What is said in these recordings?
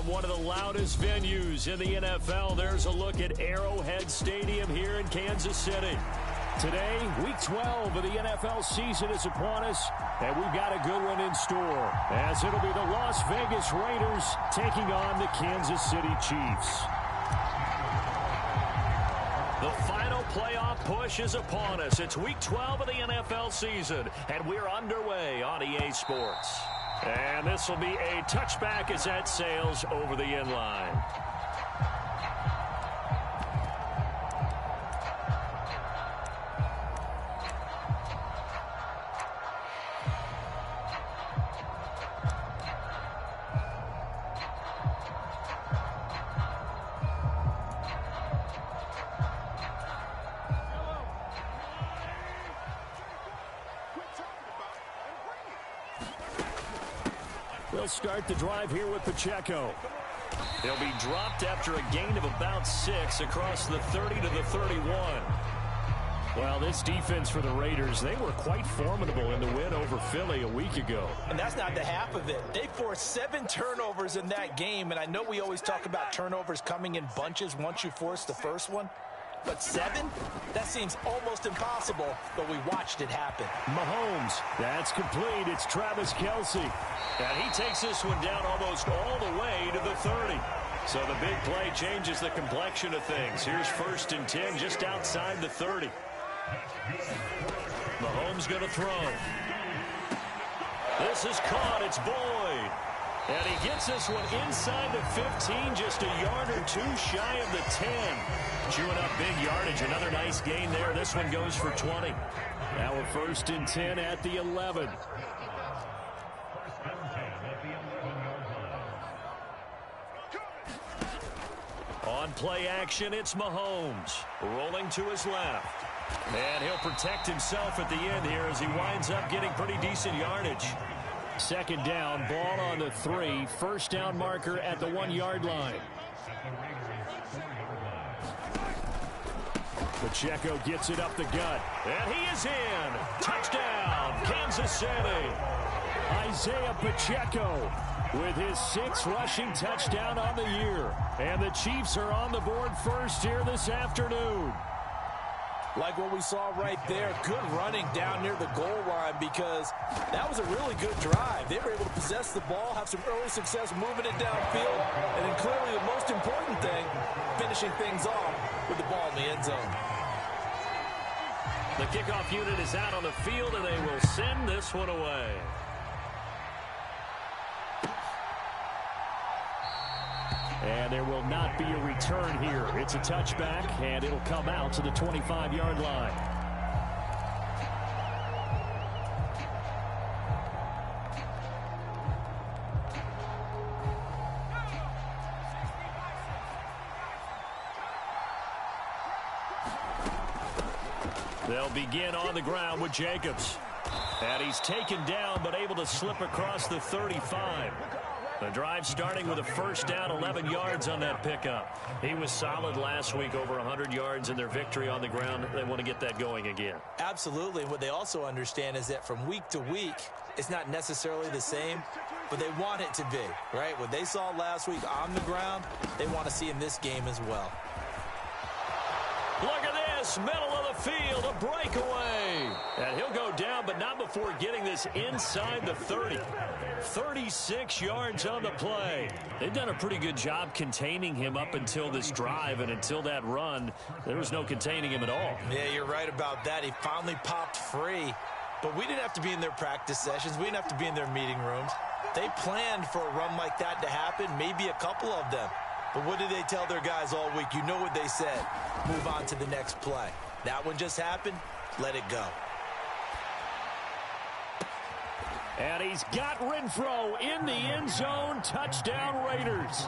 one of the loudest venues in the NFL, there's a look at Arrowhead Stadium here in Kansas City. Today, Week 12 of the NFL season is upon us, and we've got a good one in store, as it'll be the Las Vegas Raiders taking on the Kansas City Chiefs. The final playoff push is upon us. It's Week 12 of the NFL season, and we're underway on EA Sports. And this will be a touchback as that sails over the end line. They'll start the drive here with Pacheco. They'll be dropped after a gain of about 6 across the 30 to the 31. Well, this defense for the Raiders, they were quite formidable in the win over Philly a week ago. And that's not the half of it. They forced 7 turnovers in that game, and I know we always talk about turnovers coming in bunches once you force the first one. But 7? That seems almost impossible, but we watched it happen. Mahomes, that's complete. It's Travis Kelce. And he takes this one down almost all the way to the 30. So the big play changes the complexion of things. Here's 1st and 10 just outside the 30. Mahomes going to throw. This is caught. It's Boyd. And he gets this one inside the 15, just a yard or 2 shy of the 10. Chewing up big yardage. Another nice gain there. This one goes for 20. Now a 1st and 10 at the 11. On play action, it's Mahomes. Rolling to his left. And he'll protect himself at the end here as he winds up getting pretty decent yardage. 2nd down, ball on the 3. 1st down marker at the 1-yard line. Pacheco gets it up the gut. And he is in. Touchdown, Kansas City. Isaiah Pacheco with his 6th rushing touchdown on the year. And the Chiefs are on the board first here this afternoon. Like what we saw right there, good running down near the goal line because that was a really good drive. They were able to possess the ball, have some early success moving it downfield, and then clearly the most important thing, finishing things off with the ball in the end zone. The kickoff unit is out on the field, and they will send this one away. And there will not be a return here. It's a touchback, and it'll come out to the 25-yard line. They'll begin on the ground with Jacobs. And he's taken down, but able to slip across the 35. The drive starting with a 1st down, 11 yards on that pickup. He was solid last week, over 100 yards in their victory on the ground. They want to get that going again. Absolutely. What they also understand is that from week to week, it's not necessarily the same, but they want it to be, right? What they saw last week on the ground, they want to see in this game as well. Look at this, middle of the field, a breakaway. And he'll go down, but not before getting this inside the 30. 36 yards on the play. They've done a pretty good job containing him up until this drive, and until that run, there was no containing him at all. Yeah, you're right about that. He finally popped free, but we didn't have to be in their practice sessions. We didn't have to be in their meeting rooms. They planned for a run like that to happen, maybe a couple of them. But what did they tell their guys all week? You know what they said. Move on to the next play. That one just happened. Let it go. And he's got Renfro in the end zone. Touchdown, Raiders.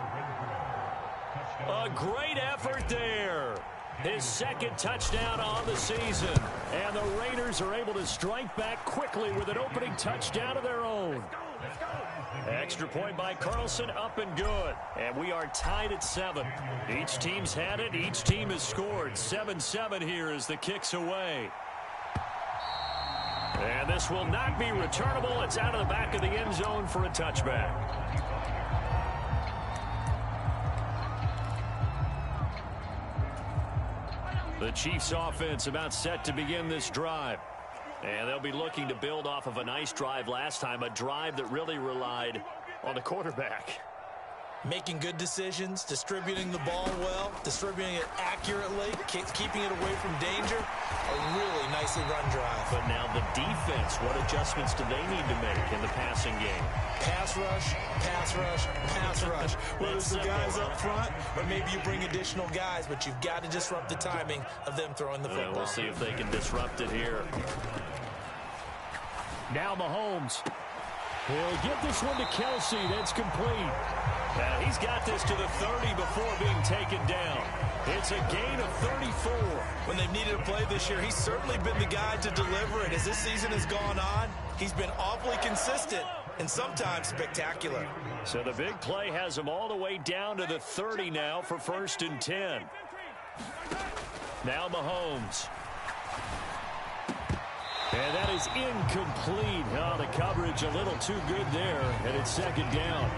A great effort there. His 2nd touchdown on the season. And the Raiders are able to strike back quickly with an opening touchdown of their own. Extra point by Carlson, up and good. And we are tied at 7. Each team's had it. Each team has scored. 7-7 here as the kick's away. And this will not be returnable. It's out of the back of the end zone for a touchback. The Chiefs offense about set to begin this drive. And they'll be looking to build off of a nice drive last time, a drive that really relied on the quarterback. Making good decisions, distributing the ball well, distributing it accurately, keeping it away from danger. A really nicely run drive. But now the defense, what adjustments do they need to make in the passing game? Pass rush, pass rush, pass rush. Whether it's the guys up front or maybe you bring additional guys, but you've got to disrupt the timing of them throwing the football. We'll see if they can disrupt it here. Now Mahomes. He'll get this one to Kelsey. That's complete. Now he's got this to the 30 before being taken down. It's a gain of 34. When they've needed a play this year, he's certainly been the guy to deliver it. As this season has gone on, he's been awfully consistent and sometimes spectacular. So the big play has him all the way down to the 30 now for 1st and 10. Now Mahomes. And that is incomplete. Oh, the coverage a little too good there, and it's 2nd down.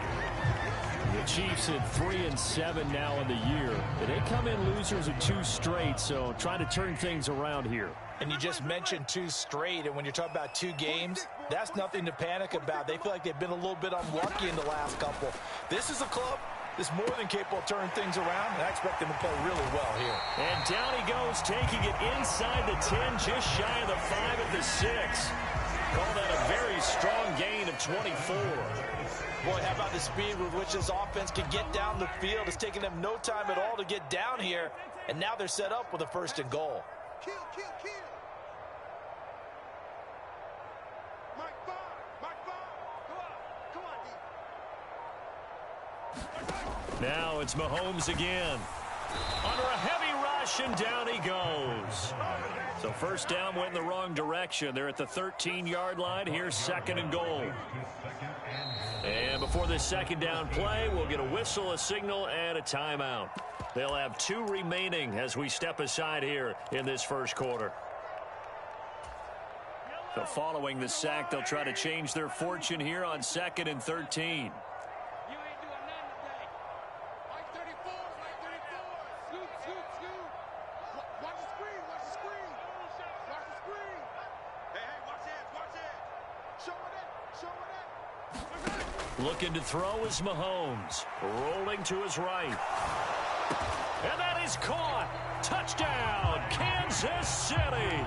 The Chiefs at 3-7 now in the year. They come in losers of 2 straight, so trying to turn things around here. And you just mentioned 2 straight, and when you're talking about 2 games, that's nothing to panic about. They feel like they've been a little bit unlucky in the last couple. This is a club that's more than capable of turning things around, and I expect them to play really well here. And down he goes, taking it inside the 10, just shy of the 5 at the 6. Call that a very strong gain of 24. Boy, how about the speed with which this offense can get down the field? It's taken them no time at all to get down here, and now they're set up with a 1st and goal. Kill. Mike 5. Come on, Now it's Mahomes again. Under a heavy rush, and down he goes. So 1st down went in the wrong direction. They're at the 13-yard line. Here's 2nd and goal. And before this 2nd down play, we'll get a whistle, a signal, and a timeout. They'll have 2 remaining as we step aside here in this 1st quarter. So following the sack, they'll try to change their fortune here on 2nd and 13. Looking to throw is Mahomes. Rolling to his right. And that is caught. Touchdown, Kansas City.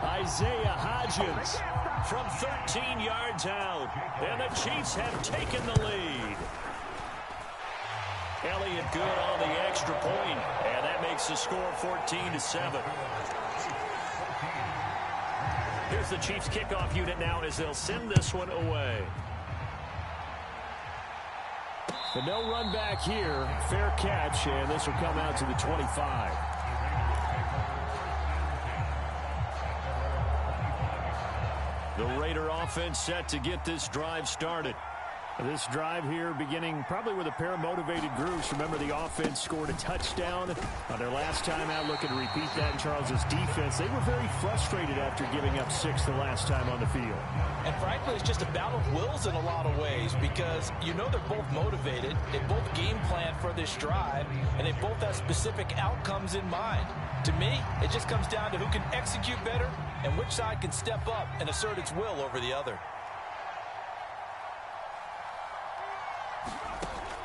Isaiah Hodgins from 13 yards out. And the Chiefs have taken the lead. Elliott good on the extra point. And that makes the score 14-7. Here's the Chiefs kickoff unit now as they'll send this one away. But no run back here. Fair catch, and this will come out to the 25. The Raider offense set to get this drive started. This drive here beginning probably with a pair of motivated groups. Remember, the offense scored a touchdown on their last time out. Looking to repeat that in Charles's defense. They were very frustrated after giving up 6 the last time on the field. And frankly, it's just a battle of wills in a lot of ways because you know they're both motivated. They both game plan for this drive, and they both have specific outcomes in mind. To me, it just comes down to who can execute better and which side can step up and assert its will over the other.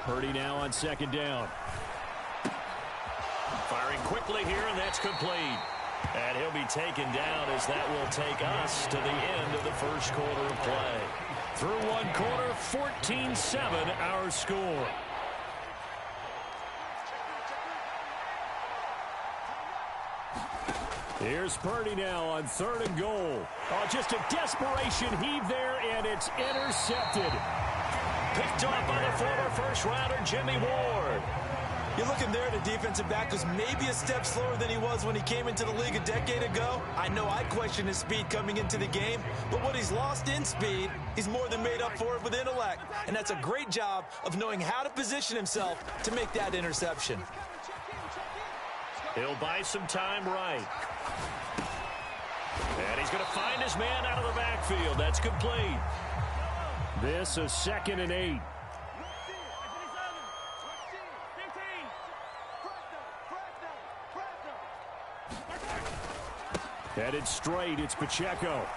Purdy now on 2nd down. Firing quickly here, and that's complete. And he'll be taken down as that will take us to the end of the 1st quarter of play. Through 1 quarter, 14-7 our score. Here's Purdy now on 3rd and goal. Oh, just a desperation heave there, and it's intercepted. Picked off by the former first-rounder, Jimmy Ward. You're looking there at a defensive back who's maybe a step slower than he was when he came into the league a decade ago. I know I questioned his speed coming into the game, but what he's lost in speed, he's more than made up for it with intellect. And that's a great job of knowing how to position himself to make that interception. He'll buy some time right. And he's going to find his man out of the backfield. That's complete. This is 2nd and 8. Headed straight, it's Pacheco.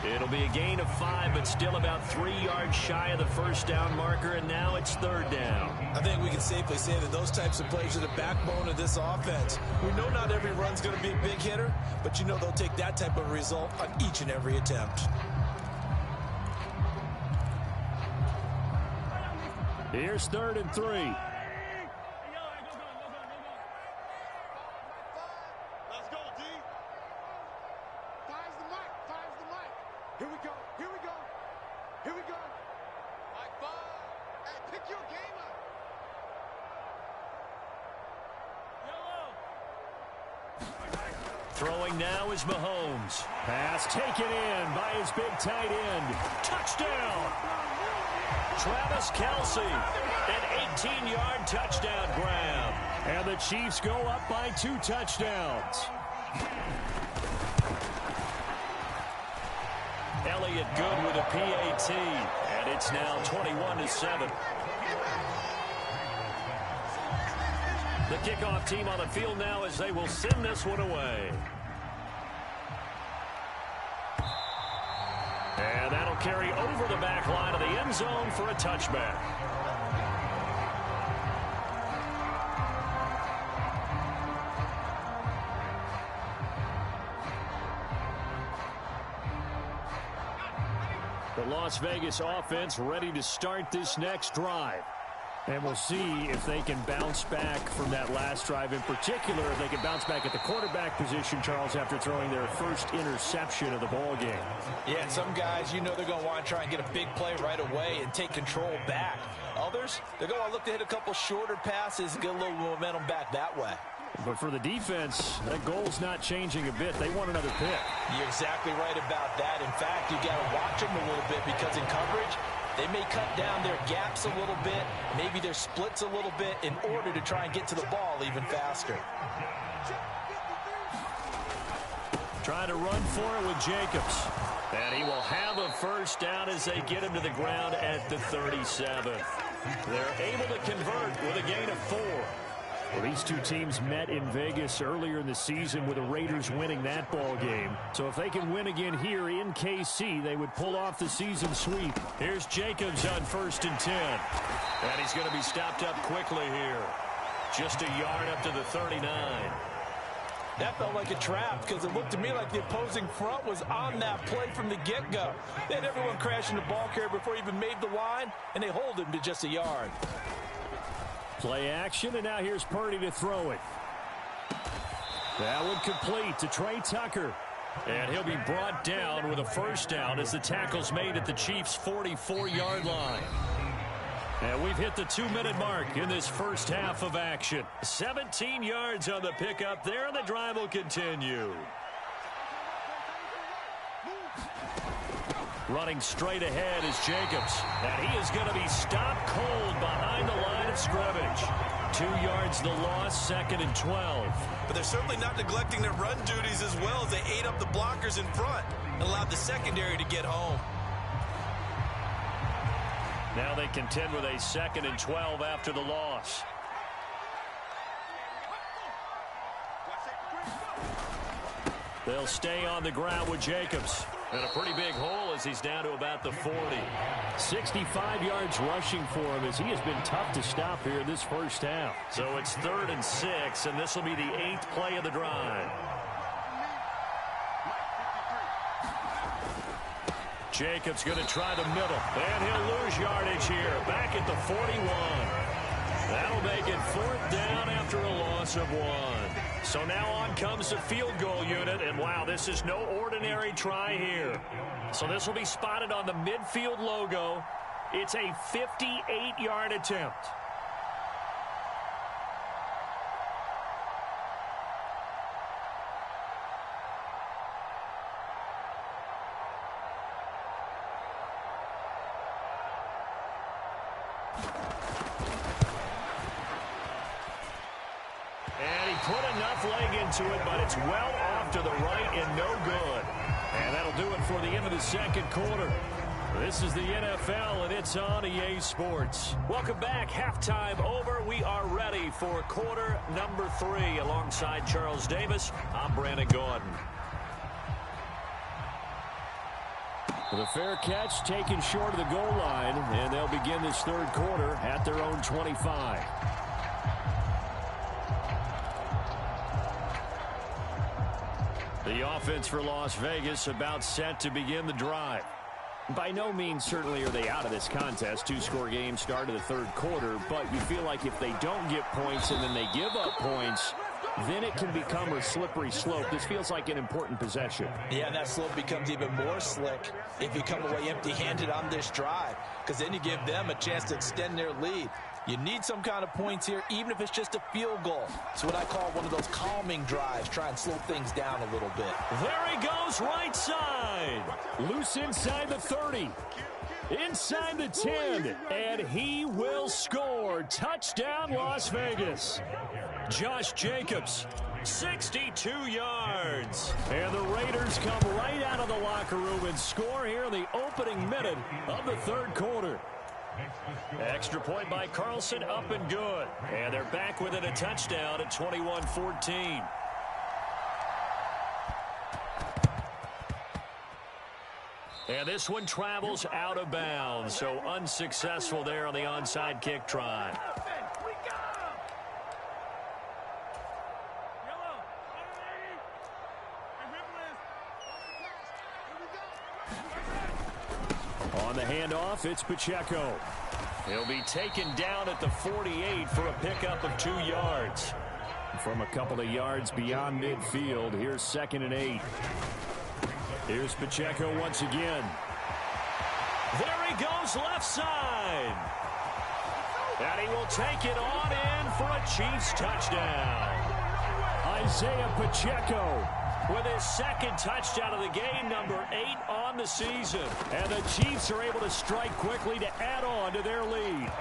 It'll be a gain of 5, but still about 3 yards shy of the first down marker, and now it's third down. I think we can safely say that those types of plays are the backbone of this offense. We know not every run's going to be a big hitter, but you know they'll take that type of result on each and every attempt. Here's 3rd and 3. Let's go, D. Fires the mic. Fires the mic. Here we go. Here we go. Here we go. Mike 5. Hey, pick your game up. Throwing now is Mahomes. Pass taken in by his big tight end. Touchdown! Travis Kelce, an 18-yard touchdown grab. And the Chiefs go up by 2 touchdowns. Elliott good with a PAT, and it's now 21-7. The kickoff team on the field now as they will send this one away. And that'll carry over the back line of the end zone for a touchback. The Las Vegas offense ready to start this next drive. And we'll see if they can bounce back from that last drive. In particular, if they can bounce back at the quarterback position, Charles, after throwing their first interception of the ball game. Yeah, some guys, you know they're going to want to try and get a big play right away and take control back. Others, they're going to look to hit a couple shorter passes and get a little momentum back that way. But for the defense, that goal's not changing a bit. They want another pick. You're exactly right about that. In fact, you got to watch them a little bit because in coverage, they may cut down their gaps a little bit, maybe their splits a little bit in order to try and get to the ball even faster. Trying to run for it with Jacobs. And he will have a first down as they get him to the ground at the 37. They're able to convert with a gain of 4. Well, these two teams met in Vegas earlier in the season with the Raiders winning that ball game. So if they can win again here in KC, they would pull off the season sweep. Here's Jacobs on 1st and 10. And he's going to be stopped up quickly here. Just a yard up to the 39. That felt like a trap because it looked to me like the opposing front was on that play from the get-go. They had everyone crashing the ball carrier before he even made the line, and they hold him to just a yard. Play action, and now here's Purdy to throw it. That one complete to Trey Tucker. And he'll be brought down with a first down as the tackle's made at the Chiefs' 44-yard line. And we've hit the 2-minute mark in this first half of action. 17 yards on the pickup there, and the drive will continue. Running straight ahead is Jacobs. And he is going to be stopped cold behind the line of scrimmage. 2 yards the loss, 2nd and 12. But they're certainly not neglecting their run duties as well as they ate up the blockers in front and allowed the secondary to get home. Now they contend with a 2nd and 12 after the loss. They'll stay on the ground with Jacobs. And a pretty big hole as he's down to about the 40. 65 yards rushing for him as he has been tough to stop here in this first half. So it's 3rd and 6, and this will be the 8th play of the drive. Jacobs going to try the middle, and he'll lose yardage here. Back at the 41. That'll make it 4th down after a loss of 1. So now on comes the field goal unit, and wow, this is no ordinary try here. So this will be spotted on the midfield logo. It's a 58-yard attempt. And he put enough leg into it, but it's well off to the right and no good. And that'll do it for the end of the second quarter. This is the NFL, and it's on EA Sports. Welcome back. Halftime over. We are ready for quarter number 3. Alongside Charles Davis, I'm Brandon Gaudin. The fair catch taken short of the goal line, and they'll begin this third quarter at their own 25. The offense for Las Vegas about set to begin the drive. By no means certainly are they out of this contest. Two-score game start of the third quarter, but you feel like if they don't get points and then they give up points, then it can become a slippery slope. This feels like an important possession. Yeah, and that slope becomes even more slick if you come away empty-handed on this drive, because then you give them a chance to extend their lead. You need some kind of points here, even if it's just a field goal. It's what I call one of those calming drives. Try and slow things down a little bit. There he goes, right side. Loose inside the 30. Inside the 10. And he will score. Touchdown, Las Vegas. Josh Jacobs, 62 yards. And the Raiders come right out of the locker room and score here in the opening minute of the third quarter. Extra point by Carlson, up and good. And they're back within a touchdown at 21-14. And this one travels out of bounds, so unsuccessful there on the onside kick try. On the handoff, it's Pacheco. He'll be taken down at the 48 for a pickup of 2 yards. From a couple of yards beyond midfield, here's 2nd and 8. Here's Pacheco once again. There he goes, left side. And he will take it on in for a Chiefs touchdown. Isaiah Pacheco with his 2nd touchdown of the game, number 8 on the season. And the Chiefs are able to strike quickly to add on to their lead.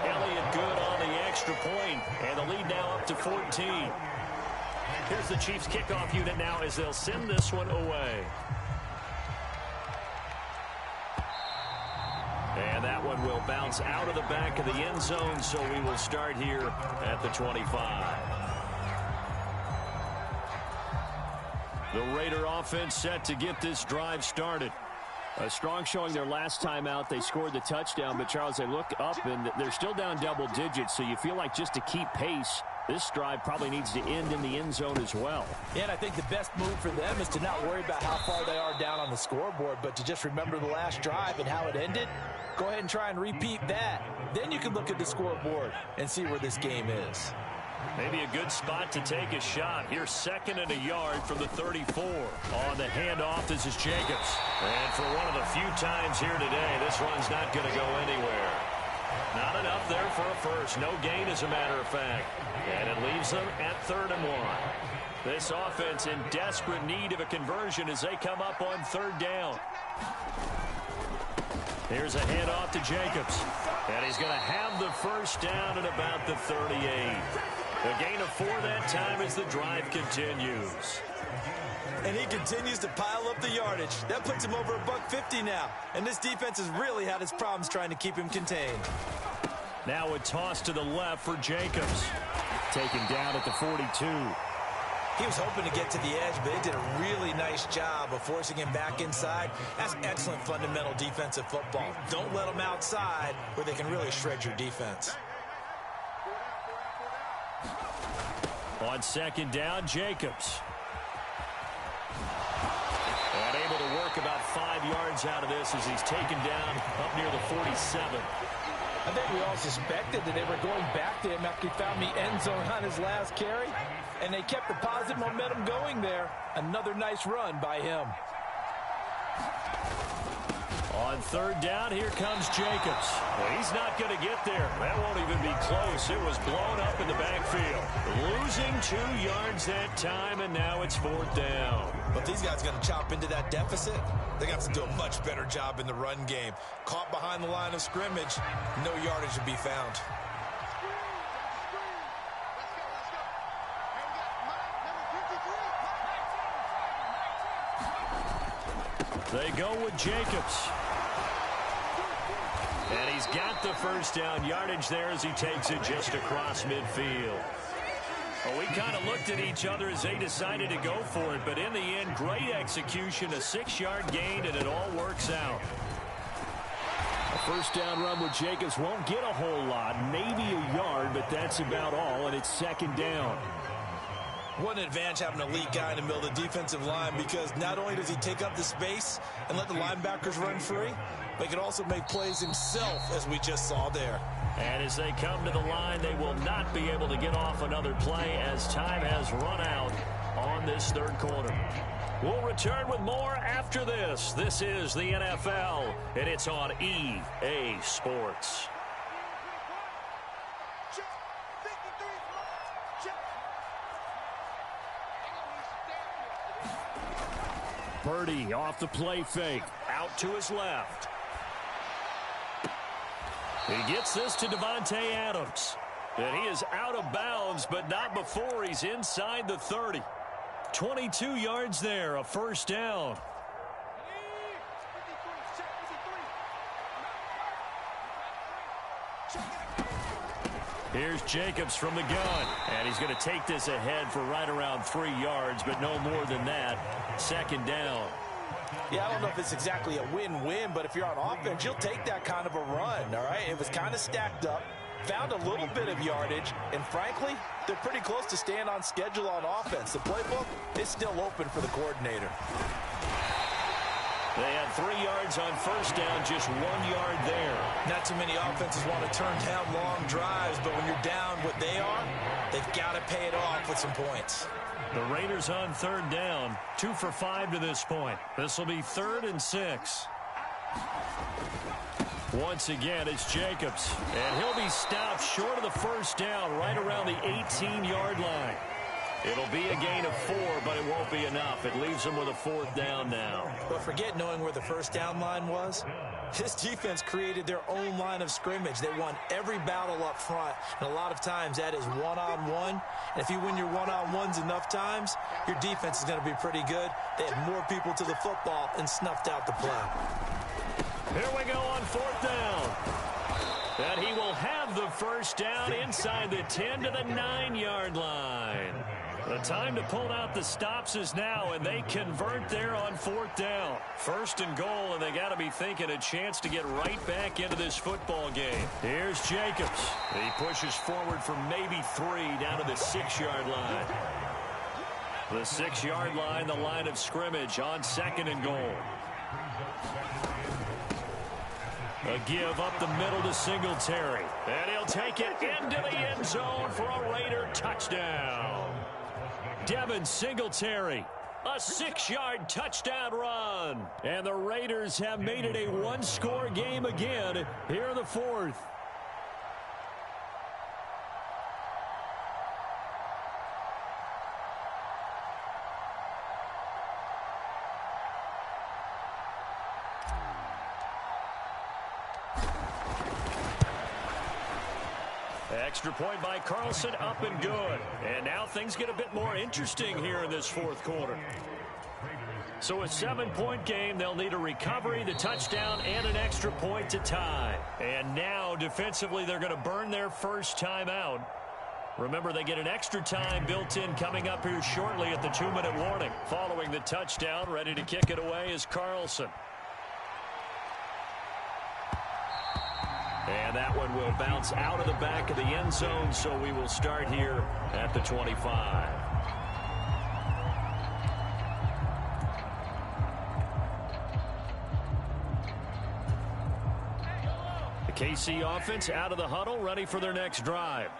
Elliott good on the extra point, and the lead now up to 14. Here's the Chiefs kickoff unit now as they'll send this one away. And that one will bounce out of the back of the end zone, so we will start here at the 25. The Raider offense set to get this drive started. A strong showing their last time out. They scored the touchdown, but Charles, they look up and they're still down double digits, so you feel like just to keep pace, this drive probably needs to end in the end zone as well. Yeah, and I think the best move for them is to not worry about how far they are down on the scoreboard, but to just remember the last drive and how it ended. Go ahead and try and repeat that. Then you can look at the scoreboard and see where this game is. Maybe a good spot to take a shot. Here's 2nd and a yard from the 34. On the handoff, this is Jacobs. And for one of the few times here today, this run's not going to go anywhere. Not enough there for a first. No gain, as a matter of fact. And it leaves them at 3rd and 1. This offense in desperate need of a conversion as they come up on 3rd down. Here's a handoff to Jacobs. And he's going to have the first down at about the 38. A gain of 4 that time as the drive continues. And he continues to pile up the yardage. That puts him over $150 now. And this defense has really had its problems trying to keep him contained. Now a toss to the left for Jacobs. Taken down at the 42. He was hoping to get to the edge, but they did a really nice job of forcing him back inside. That's excellent fundamental defensive football. Don't let them outside where they can really shred your defense. On 2nd down, Jacobs. And able to work about 5 yards out of this as he's taken down up near the 47. I think we all suspected that they were going back to him after he found the end zone on his last carry. And they kept the positive momentum going there. Another nice run by him. On 3rd down, here comes Jacobs. Well, he's not going to get there. That won't even be close. It was blown up in the backfield. Losing 2 yards that time, and now it's 4th down. But these guys going to chop into that deficit. They got to do a much better job in the run game. Caught behind the line of scrimmage, no yardage to be found. They go with Jacobs. And he's got the first down yardage there as he takes it just across midfield. Well, we kind of looked at each other as they decided to go for it, but in the end, great execution, a 6-yard gain, and it all works out. A first down run with Jacobs won't get a whole lot, maybe a yard, but that's about all, and it's second down. What an advantage having an elite guy in the middle of the defensive line, because not only does he take up the space and let the linebackers run free, but he can also make plays himself, as we just saw there. And as they come to the line, they will not be able to get off another play as time has run out on this third quarter. We'll return with more after this. This is the NFL, and it's on EA Sports. Purdy off the play fake, out to his left. He gets this to Davante Adams. And he is out of bounds, but not before he's inside the 30. 22 yards there, a first down. Here's Jacobs from the gun. And he's going to take this ahead for right around 3 yards, but no more than that. Second down. Yeah, I don't know if it's exactly a win-win, but if you're on offense, you'll take that kind of a run, all right? It was kind of stacked up, found a little bit of yardage, and frankly, they're pretty close to staying on schedule on offense. The playbook is still open for the coordinator. They had 3 yards on first down, just 1 yard there. Not too many offenses want to turn down long drives, but when you're down what they are, they've got to pay it off with some points. The Raiders on third down, 2 for 5 to this point. This will be 3rd and 6. Once again, it's Jacobs, and he'll be stopped short of the first down right around the 18-yard line. It'll be a gain of 4, but it won't be enough. It leaves them with a 4th down now. But forget knowing where the first down line was. This defense created their own line of scrimmage. They won every battle up front, and a lot of times that is one-on-one. And if you win your one-on-ones enough times, your defense is going to be pretty good. They had more people to the football and snuffed out the play. Here we go on 4th down. And he will have the first down inside the 10 to the 9-yard line. The time to pull out the stops is now, and they convert there on 4th down. 1st and goal, and they got to be thinking a chance to get right back into this football game. Here's Jacobs. He pushes forward for maybe 3 down to the 6-yard line. The 6-yard line, the line of scrimmage on 2nd and goal. A give up the middle to Singletary. And he'll take it into the end zone for a Raider touchdown. Devin Singletary, a 6-yard touchdown run. And the Raiders have made it a one-score game again here in the 4th. Extra point by Carlson, up and good. And now things get a bit more interesting here in this 4th quarter. So a 7-point game, they'll need a recovery, the touchdown, and an extra point to tie. And now defensively, they're going to burn their first timeout. Remember, they get an extra time built in coming up here shortly at the 2-minute warning. Following the touchdown, ready to kick it away is Carlson. And that one will bounce out of the back of the end zone, so we will start here at the 25. The KC offense out of the huddle, ready for their next drive.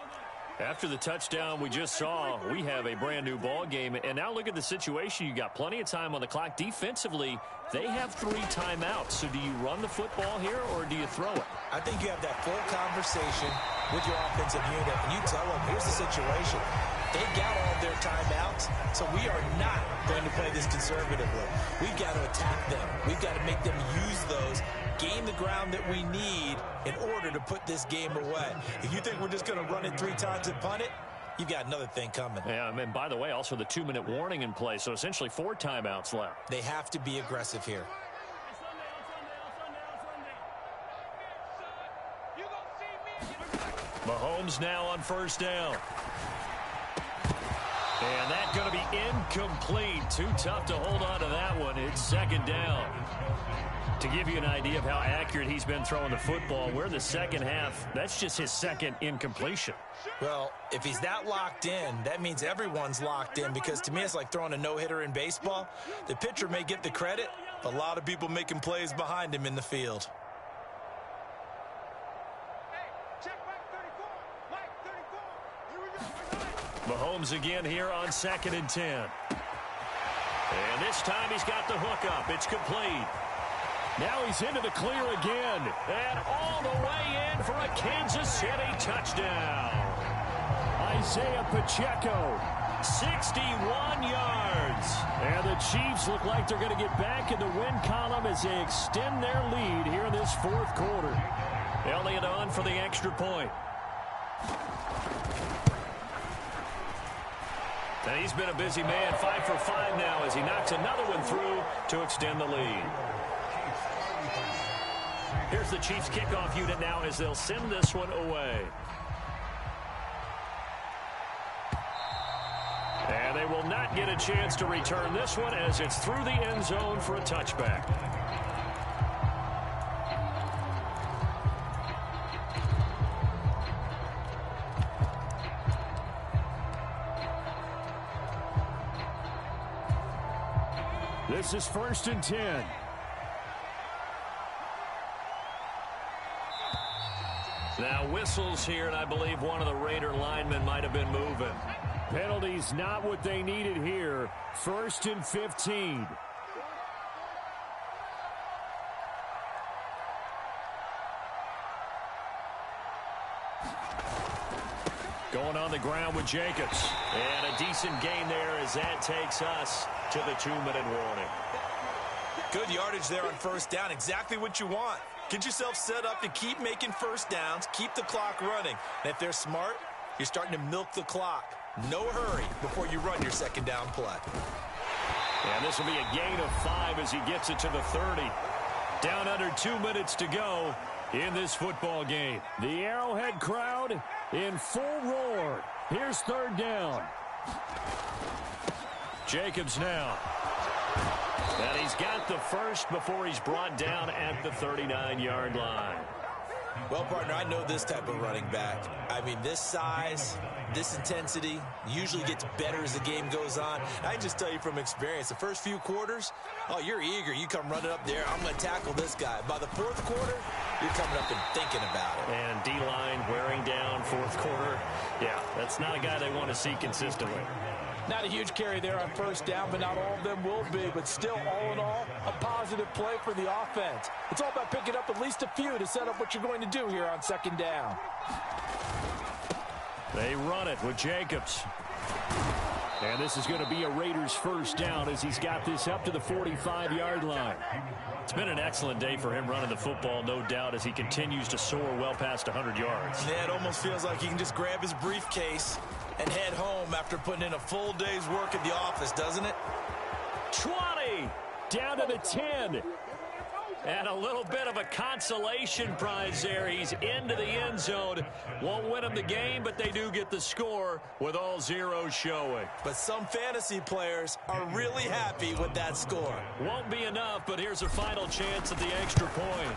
After the touchdown we just saw, we have a brand new ball game. And now look at the situation. You got plenty of time on the clock. Defensively, they have 3 timeouts. So do you run the football here or do you throw it? I think you have that full conversation with your offensive unit, and you tell them, here's the situation. They got all of their timeouts, so we are not going to play this conservatively. We've got to attack them. We've got to make them use those, gain the ground that we need in order to put this game away. If you think we're just going to run it 3 times and punt it, you've got another thing coming. Yeah, and by the way, also the 2-minute warning in place, so essentially 4 timeouts left. They have to be aggressive here. Mahomes now on first down. And that's going to be incomplete. Too tough to hold on to that one. It's second down. To give you an idea of how accurate he's been throwing the football, we're in the second half. That's just his second incompletion. Well, if he's that locked in, that means everyone's locked in, because to me it's like throwing a no-hitter in baseball. The pitcher may get the credit, but a lot of people making plays behind him in the field. Mahomes again here on 2nd and 10. And this time he's got the hook up. It's complete. Now he's into the clear again. And all the way in for a Kansas City touchdown. Isaiah Pacheco, 61 yards. And the Chiefs look like they're going to get back in the win column as they extend their lead here in this fourth quarter. Elliott on for the extra point. And he's been a busy man, 5 for 5 now as he knocks another one through to extend the lead. Here's the Chiefs kickoff unit now as they'll send this one away. And they will not get a chance to return this one as it's through the end zone for a touchback. This is 1st and 10. Now whistles here, and I believe one of the Raider linemen might have been moving. Penalties not what they needed here. 1st and 15. Going on the ground with Jacobs. And a decent gain there as that takes us to the 2-minute warning. Good yardage there on first down. Exactly what you want. Get yourself set up to keep making first downs, keep the clock running. And if they're smart, you're starting to milk the clock. No hurry before you run your second down play. And this will be a gain of 5 as he gets it to the 30. Down under 2 minutes to go in this football game. The Arrowhead crowd in full roar. Here's 3rd down. Jacobs now. And he's got the first before he's brought down at the 39-yard line. Well, partner, I know this type of running back. I mean, this size, this intensity usually gets better as the game goes on. I just tell you from experience, the first few quarters, oh, you're eager. You come running up there, I'm going to tackle this guy. By the 4th quarter, you're coming up and thinking about it. And D-line wearing down 4th quarter. Yeah, that's not a guy they want to see consistently. Not a huge carry there on first down, but not all of them will be. But still, all in all, a positive play for the offense. It's all about picking up at least a few to set up what you're going to do here on 2nd down. They run it with Jacobs. And this is going to be a Raiders first down as he's got this up to the 45-yard line. It's been an excellent day for him running the football, no doubt, as he continues to soar well past 100 yards. Yeah, it almost feels like he can just grab his briefcase and head home after putting in a full day's work at the office, doesn't it? 20, down to the 10. And a little bit of a consolation prize there. He's into the end zone. Won't win him the game, but they do get the score with all zeros showing. But some fantasy players are really happy with that score. Won't be enough, but here's a final chance at the extra point.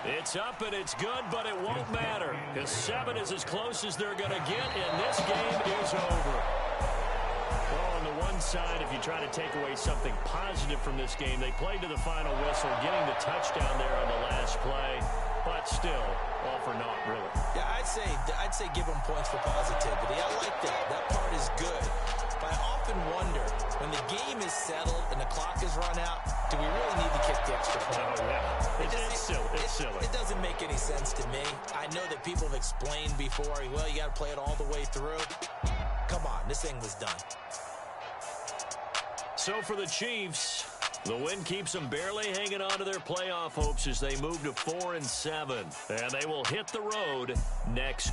It's up and it's good, but it won't matter because 7 is as close as they're going to get, and this game is over. Well, on the one side, if you try to take away something positive from this game, they played to the final whistle, getting the touchdown there on the last play, but still, all for naught, really. Yeah, I'd say give them points for positivity. I like that. That part is good. But I often wonder, when the game is settled and the clock is run out, do we really need to kick the extra point? Oh, yeah. It's silly. It's silly. It doesn't make any sense to me. I know that people have explained before, well, you got to play it all the way through. Come on, this thing was done. So for the Chiefs, the win keeps them barely hanging on to their playoff hopes as they move to 4-7. And they will hit the road next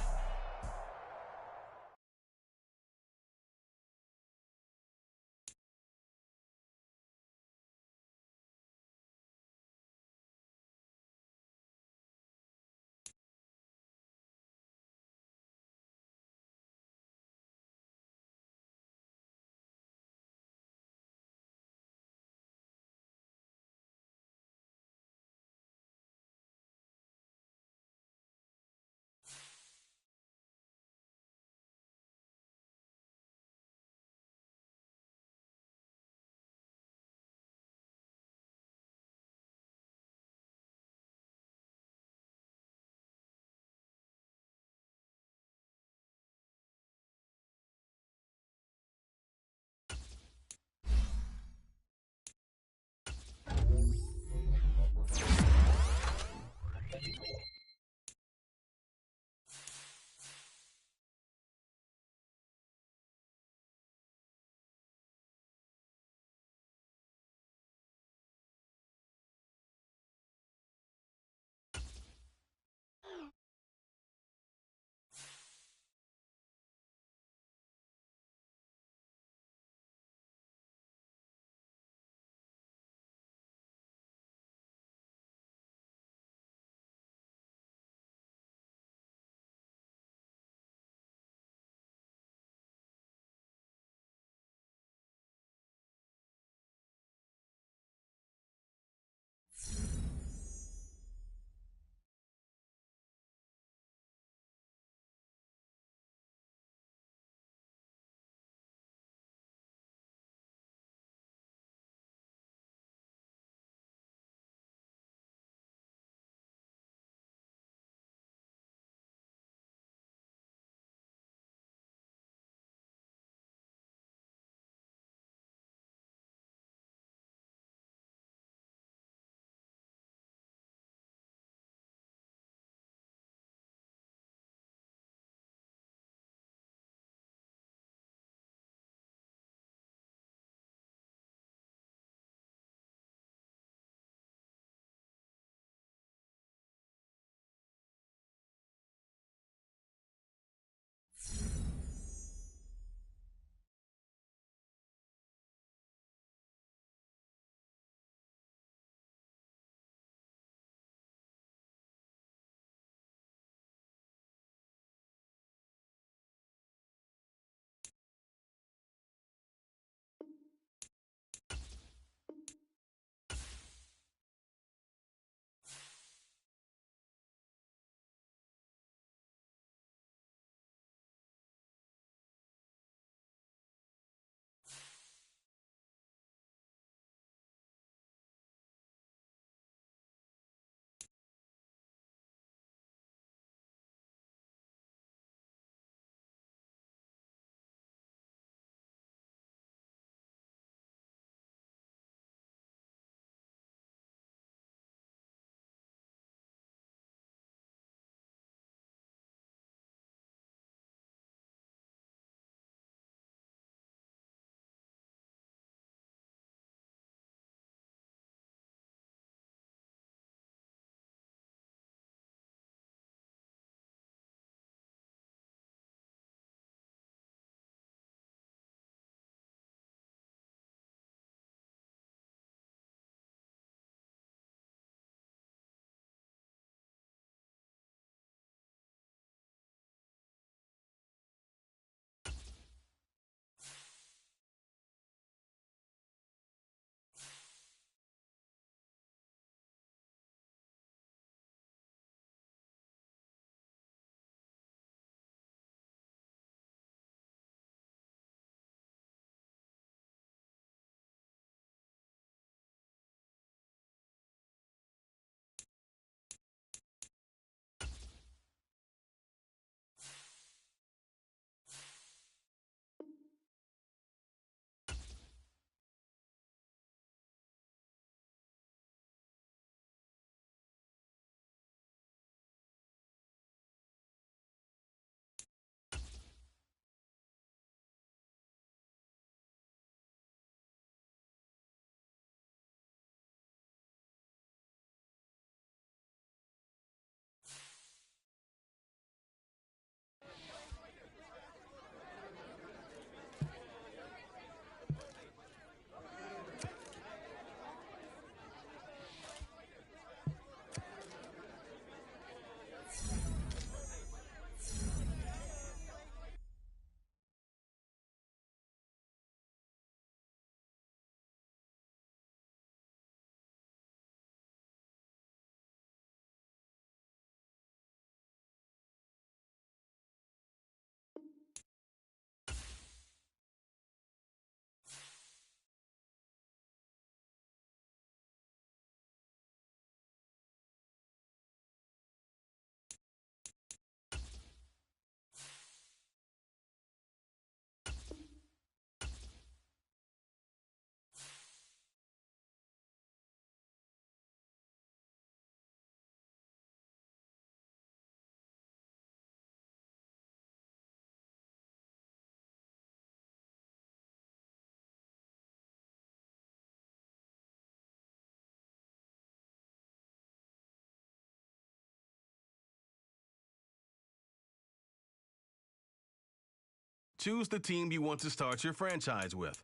Choose the team you want to start your franchise with.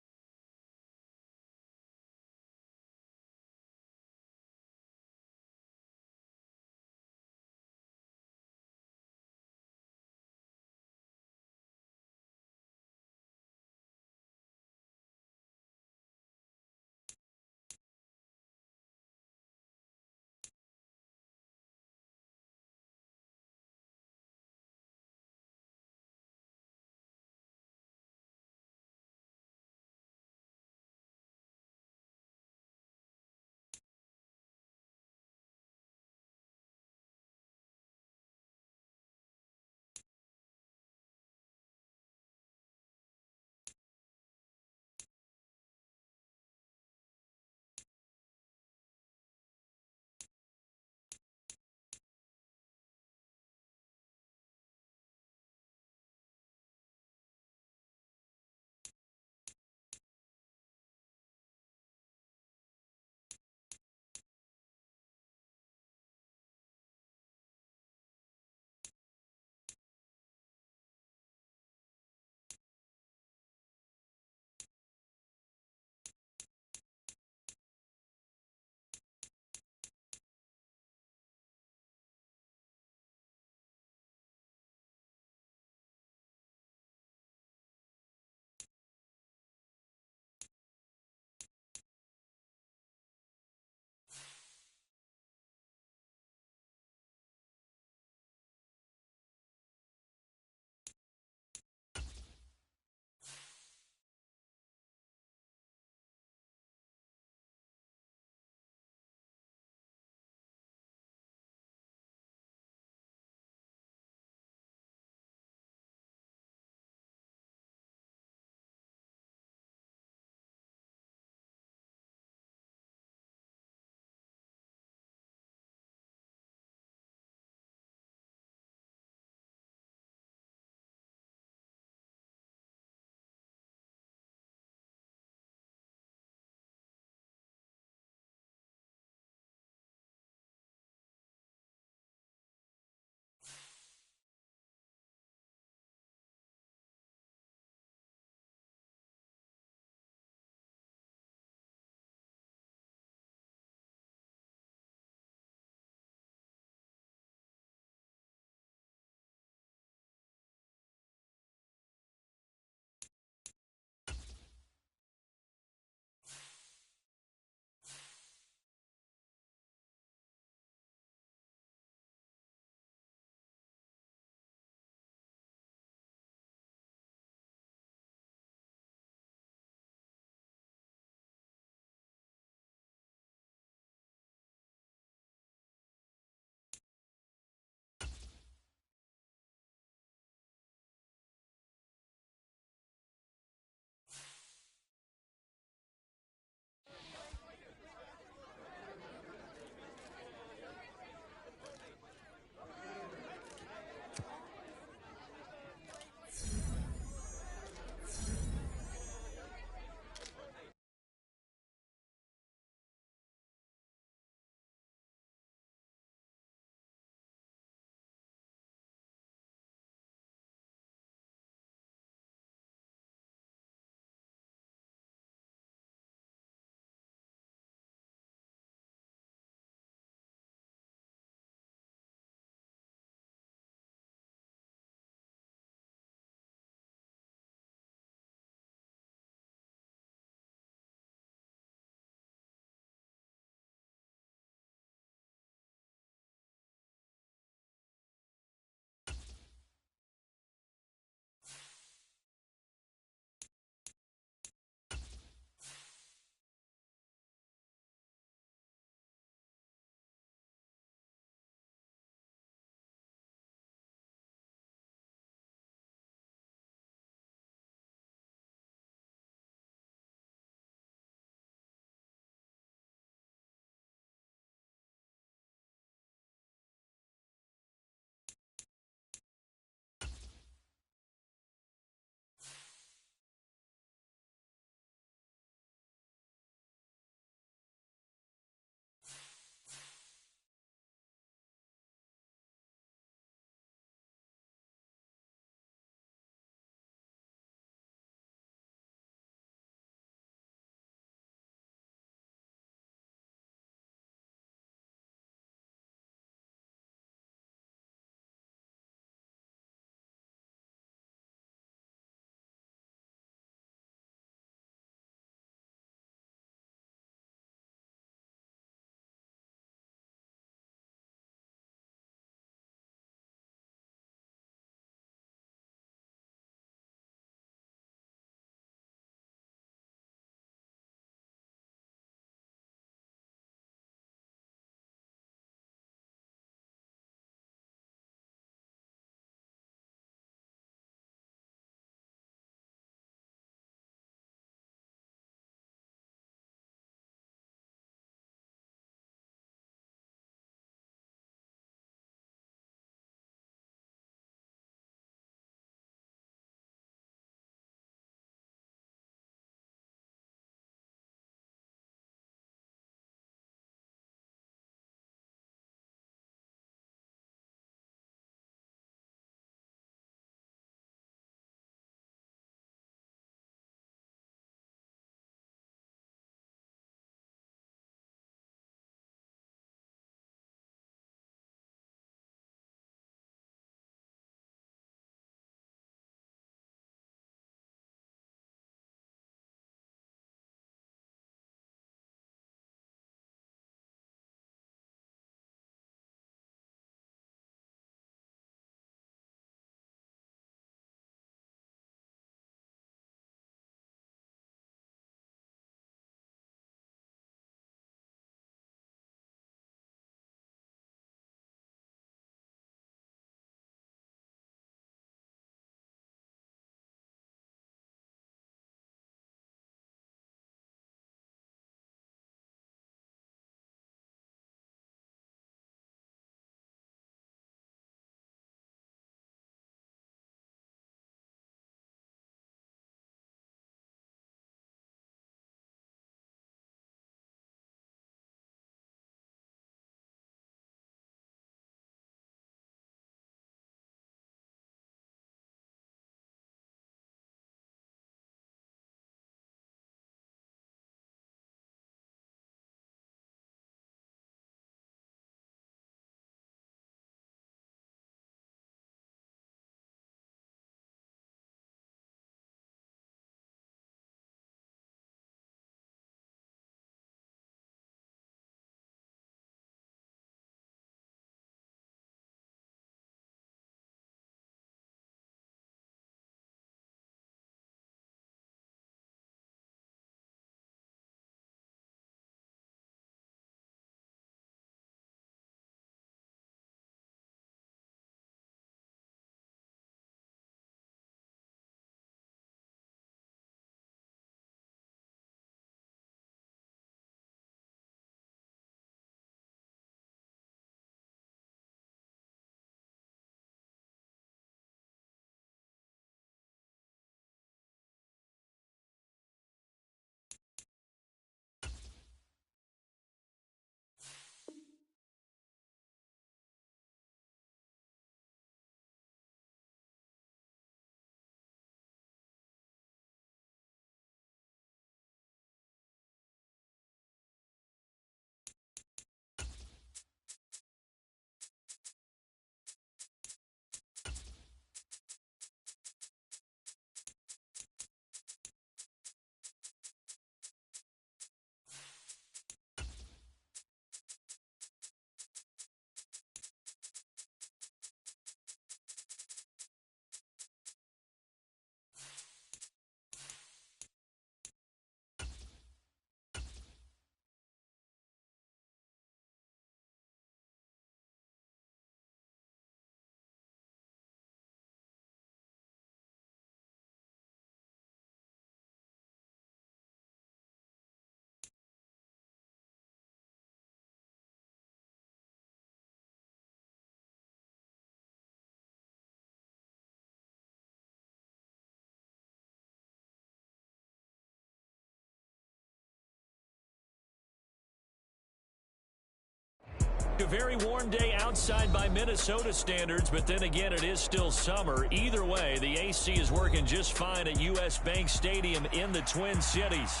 a very warm day outside by Minnesota standards, but then again, it is still summer. Either way, the AC is working just fine at U.S. Bank Stadium in the Twin Cities.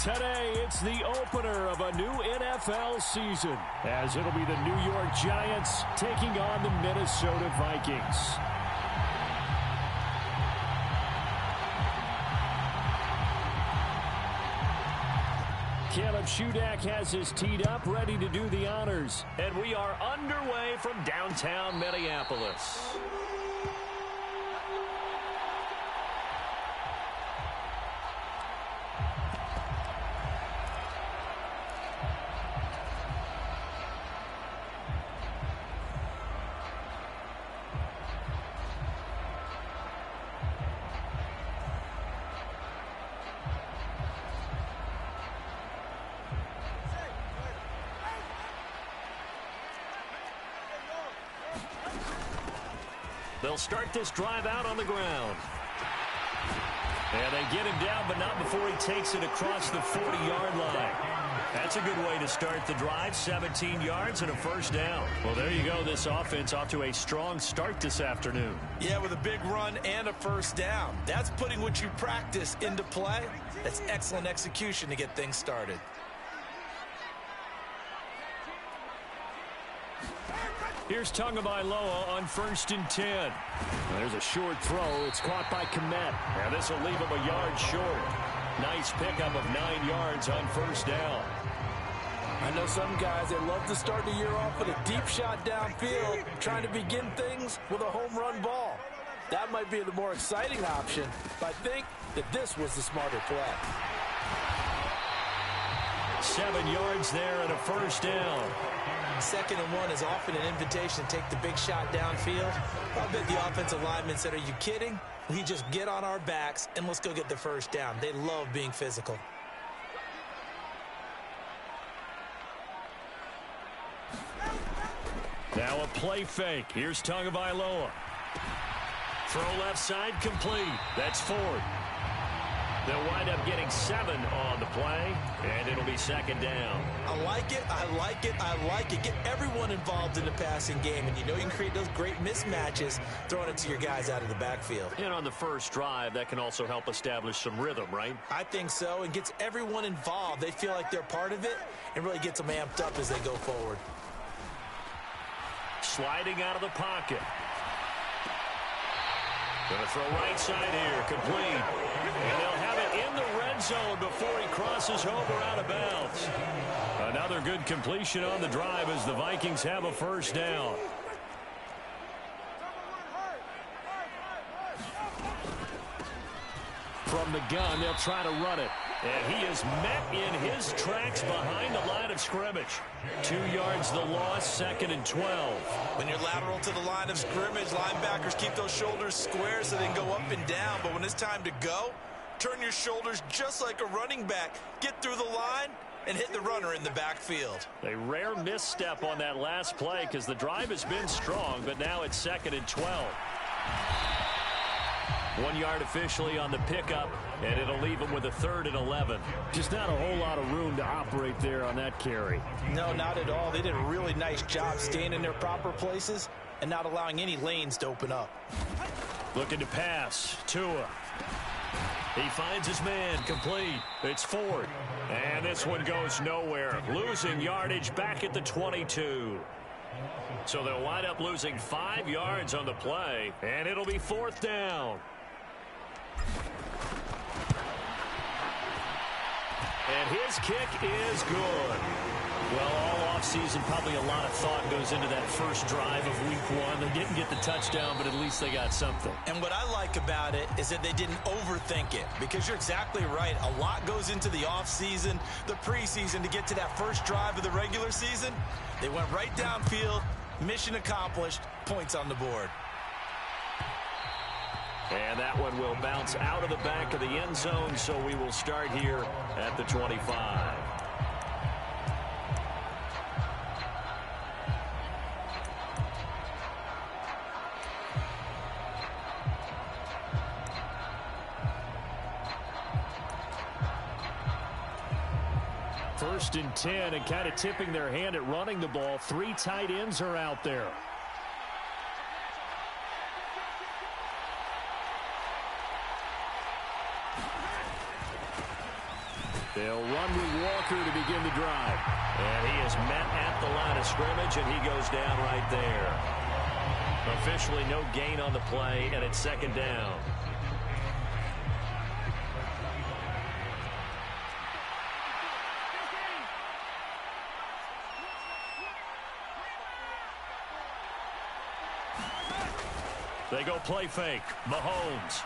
Today, it's the opener of a new NFL season, as it'll be the New York Giants taking on the Minnesota Vikings. Caleb Shudak has his teed up, ready to do the honors. And we are underway from downtown Minneapolis. They'll start this drive out on the ground. And they get him down, but not before he takes it across the 40-yard line. That's a good way to start the drive, 17 yards and a first down. Well, there you go. This offense off to a strong start this afternoon. Yeah, with a big run and a first down. That's putting what you practice into play. That's excellent execution to get things started. Here's Tagovailoa on 1st and 10. There's a short throw. It's caught by Kmet. And this will leave him a yard short. Nice pickup of 9 yards on first down. I know some guys, they love to start the year off with a deep shot downfield, trying to begin things with a home run ball. That might be the more exciting option, but I think that this was the smarter play. 7 yards there and a first down. 2nd and 1 is often an invitation to take the big shot downfield. I bet the offensive lineman said, are you kidding? We just get on our backs and let's go get the first down. They love being physical. Now a play fake. Here's Tagovailoa. Throw left side complete. That's Ford. They'll wind up getting 7 on the play, and it'll be 2nd down. I like it, I like it, I like it. Get everyone involved in the passing game, and you know you can create those great mismatches throwing it to your guys out of the backfield. And on the first drive, that can also help establish some rhythm, right? I think so, and gets everyone involved. They feel like they're part of it, and really gets them amped up as they go forward. Sliding out of the pocket. Going to throw right side here, complete. And they'll have it in the red zone before he crosses over out of bounds. Another good completion on the drive as the Vikings have a first down. From the gun, they'll try to run it. And he is met in his tracks behind the line of scrimmage. 2 yards the loss, 2nd and 12. When you're lateral to the line of scrimmage, linebackers keep those shoulders square so they can go up and down. But when it's time to go, turn your shoulders just like a running back. Get through the line and hit the runner in the backfield. A rare misstep on that last play because the drive has been strong, but now it's 2nd and 12. 1 yard officially on the pickup, and it'll leave him with a 3rd and 11. Just not a whole lot of room to operate there on that carry. No, not at all. They did a really nice job staying in their proper places and not allowing any lanes to open up. Looking to pass. Tua. He finds his man, complete. It's Ford. And this one goes nowhere. Losing yardage back at the 22. So they'll wind up losing 5 yards on the play, and it'll be 4th down. And his kick is good. Well, all offseason, probably a lot of thought goes into that first drive of week 1. They didn't get the touchdown, but at least they got something. And what I like about it is that they didn't overthink it, because you're exactly right. A lot goes into the offseason, the preseason, to get to that first drive of the regular season. They went right downfield, mission accomplished, points on the board. And that one will bounce out of the back of the end zone, so we will start here at the 25. 1st and 10 and kind of tipping their hand at running the ball. 3 tight ends are out there. They'll run with Walker to begin the drive. And he is met at the line of scrimmage, and he goes down right there. Officially no gain on the play, and it's 2nd down. They go play fake. Mahomes.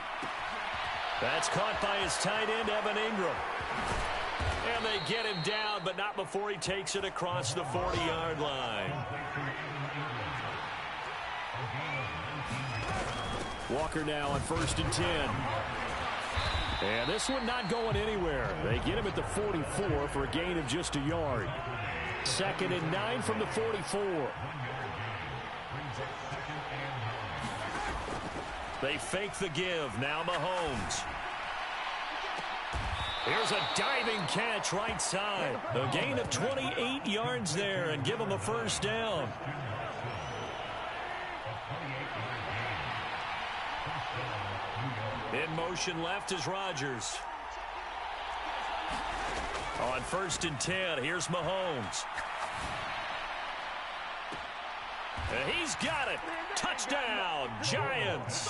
That's caught by his tight end, Evan Ingram. And they get him down, but not before he takes it across the 40-yard line. Walker now on 1st and 10. And this one not going anywhere. They get him at the 44 for a gain of just a yard. 2nd and 9 from the 44. They fake the give. Now Mahomes. Here's a diving catch right side. A gain of 28 yards there and give them a 1st down. In motion left is Rodgers. On 1st and 10, here's Mahomes. And he's got it. Touchdown, Giants.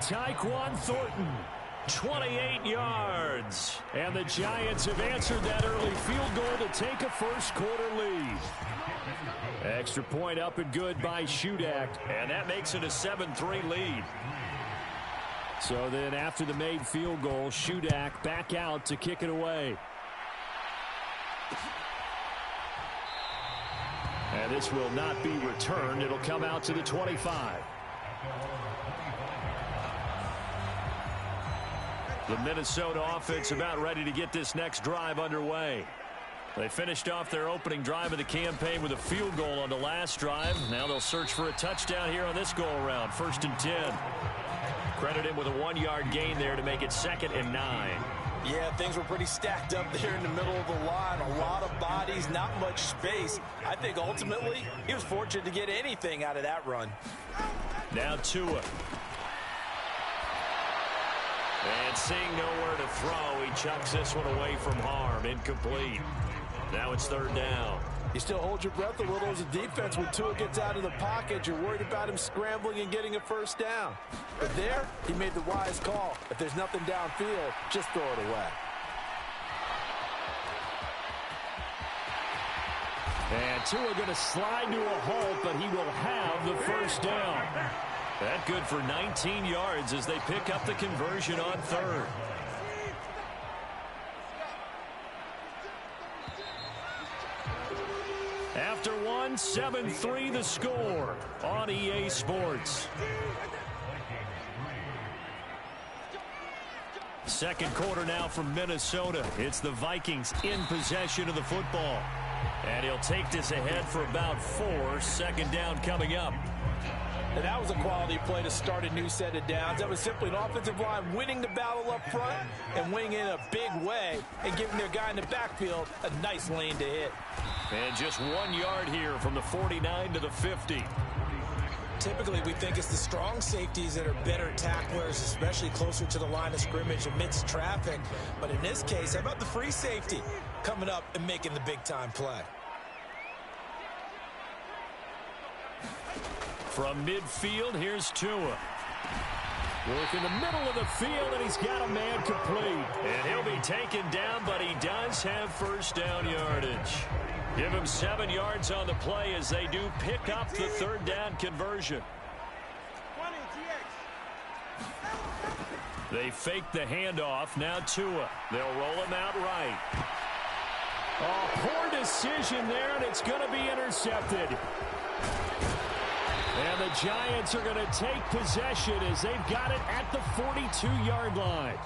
Tyquan Thornton, 28 yards. And the Giants have answered that early field goal to take a 1st quarter lead. Extra point up and good by Shudak. And that makes it a 7-3 lead. So then after the made field goal, Shudak back out to kick it away. And this will not be returned. It'll come out to the 25. The Minnesota offense about ready to get this next drive underway. They finished off their opening drive of the campaign with a field goal on the last drive. Now they'll search for a touchdown here on this go-around. 1st and 10. Credit him with a 1-yard gain there to make it 2nd and 9. Yeah, things were pretty stacked up there in the middle of the line. A lot of bodies, not much space. I think ultimately he was fortunate to get anything out of that run. Now Tua. And seeing nowhere to throw, he chucks this one away from harm. Incomplete. Now it's 3rd down. You still hold your breath a little as a defense when Tua gets out of the pocket. You're worried about him scrambling and getting a 1st down. But there, he made the wise call. If there's nothing downfield, just throw it away. And Tua going to slide to a halt, but he will have the 1st down. That good for 19 yards as they pick up the conversion on 3rd. After one, 7-3 the score on EA Sports. 2nd quarter now from Minnesota. It's the Vikings in possession of the football. And he'll take this ahead for about 4. 2nd down coming up. And that was a quality play to start a new set of downs. That was simply an offensive line winning the battle up front and winning in a big way and giving their guy in the backfield a nice lane to hit. And just 1 yard here from the 49 to the 50. Typically, we think it's the strong safeties that are better tacklers, especially closer to the line of scrimmage amidst traffic. But in this case, how about the free safety coming up and making the big-time play? From midfield, here's Tua. Work in the middle of the field, and he's got a man complete. And he'll be taken down, but he does have 1st down yardage. Give him 7 yards on the play as they do pick up the 3rd down conversion. They fake the handoff. Now Tua. They'll roll him out right. Oh, poor decision there, and it's going to be intercepted. And the Giants are going to take possession as they've got it at the 42-yard line.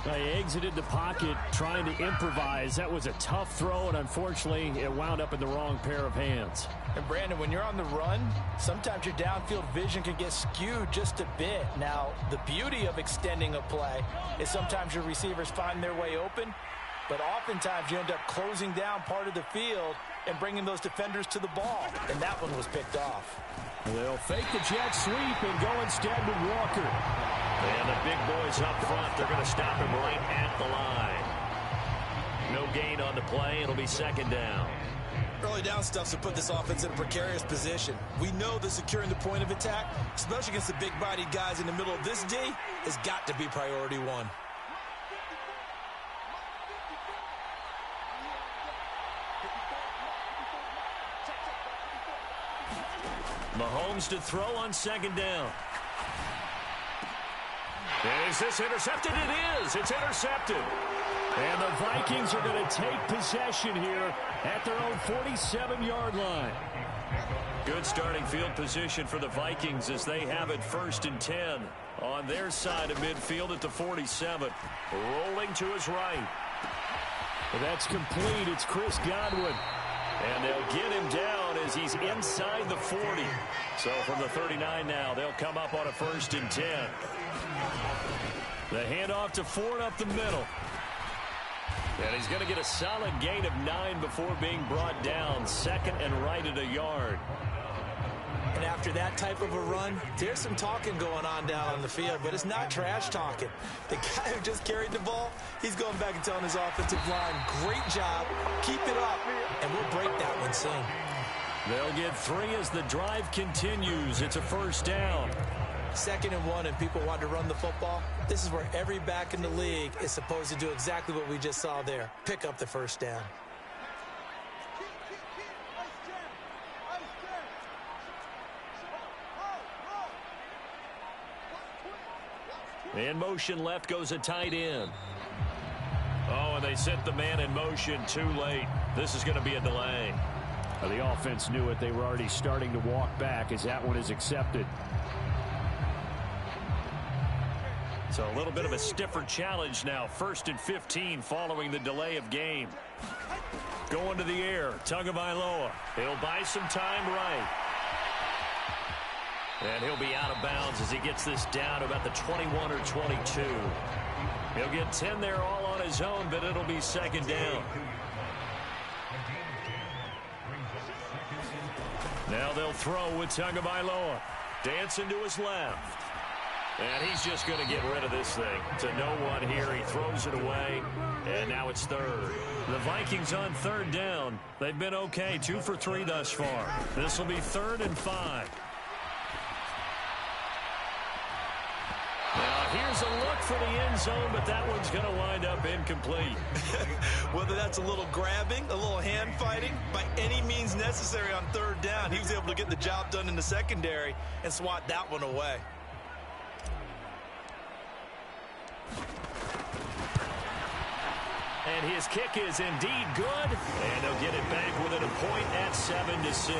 They exited the pocket trying to improvise. That was a tough throw, and unfortunately, it wound up in the wrong pair of hands. And, Brandon, when you're on the run, sometimes your downfield vision can get skewed just a bit. Now, the beauty of extending a play is sometimes your receivers find their way open, but oftentimes you end up closing down part of the field and bringing those defenders to the ball, and that one was picked off. They'll fake the jet sweep and go instead with Walker. And the big boys up front, they're going to stop him right at the line. No gain on the play. It'll be second down. Early down stuff to put this offense in a precarious position. We know that securing the point of attack, especially against the big-bodied guys in the middle of this D, has got to be priority one. Mahomes to throw on second down. Is this intercepted? It is. It's intercepted. And the Vikings are going to take possession here at their own 47-yard line. Good starting field position for the Vikings as they have it 1st and 10 on their side of midfield at the 47. Rolling to his right. That's complete. It's Chris Godwin. And they'll get him down as he's inside the 40. So from the 39 now, they'll come up on a 1st and 10. The handoff to Ford up the middle. And he's going to get a solid gain of 9 before being brought down. 2nd and right at a yard. And after that type of a run, there's some talking going on down on the field, but it's not trash talking. The guy who just carried the ball, he's going back and telling his offensive line, great job, keep it up, and we'll break that one soon. They'll get 3 as the drive continues. It's a 1st down. 2nd and 1, and people want to run the football. This is where every back in the league is supposed to do exactly what we just saw there. Pick up the 1st down. In motion left goes a tight end. Oh, and they set the man in motion too late. This is going to be a delay. The offense knew it. They were already starting to walk back as that one is accepted. So a little bit of a stiffer challenge now. 1st and 15 following the delay of game. Going to the air. Tagovailoa. He'll buy some time right. And he'll be out of bounds as he gets this down to about the 21 or 22. He'll get 10 there all on his own, but it'll be 2nd down. Now they'll throw with Tagovailoa. Dancing to his left. And he's just going to get rid of this thing to no one here. He throws it away, and now it's 3rd. The Vikings on 3rd down. They've been okay, 2 for 3 thus far. This will be 3rd and 5. Now here's a look for the end zone, but that one's going to wind up incomplete. Whether that's a little grabbing, a little hand fighting, by any means necessary on 3rd down, he was able to get the job done in the secondary and swat that one away. And his kick is indeed good. And they'll get it back within a point at 7-6.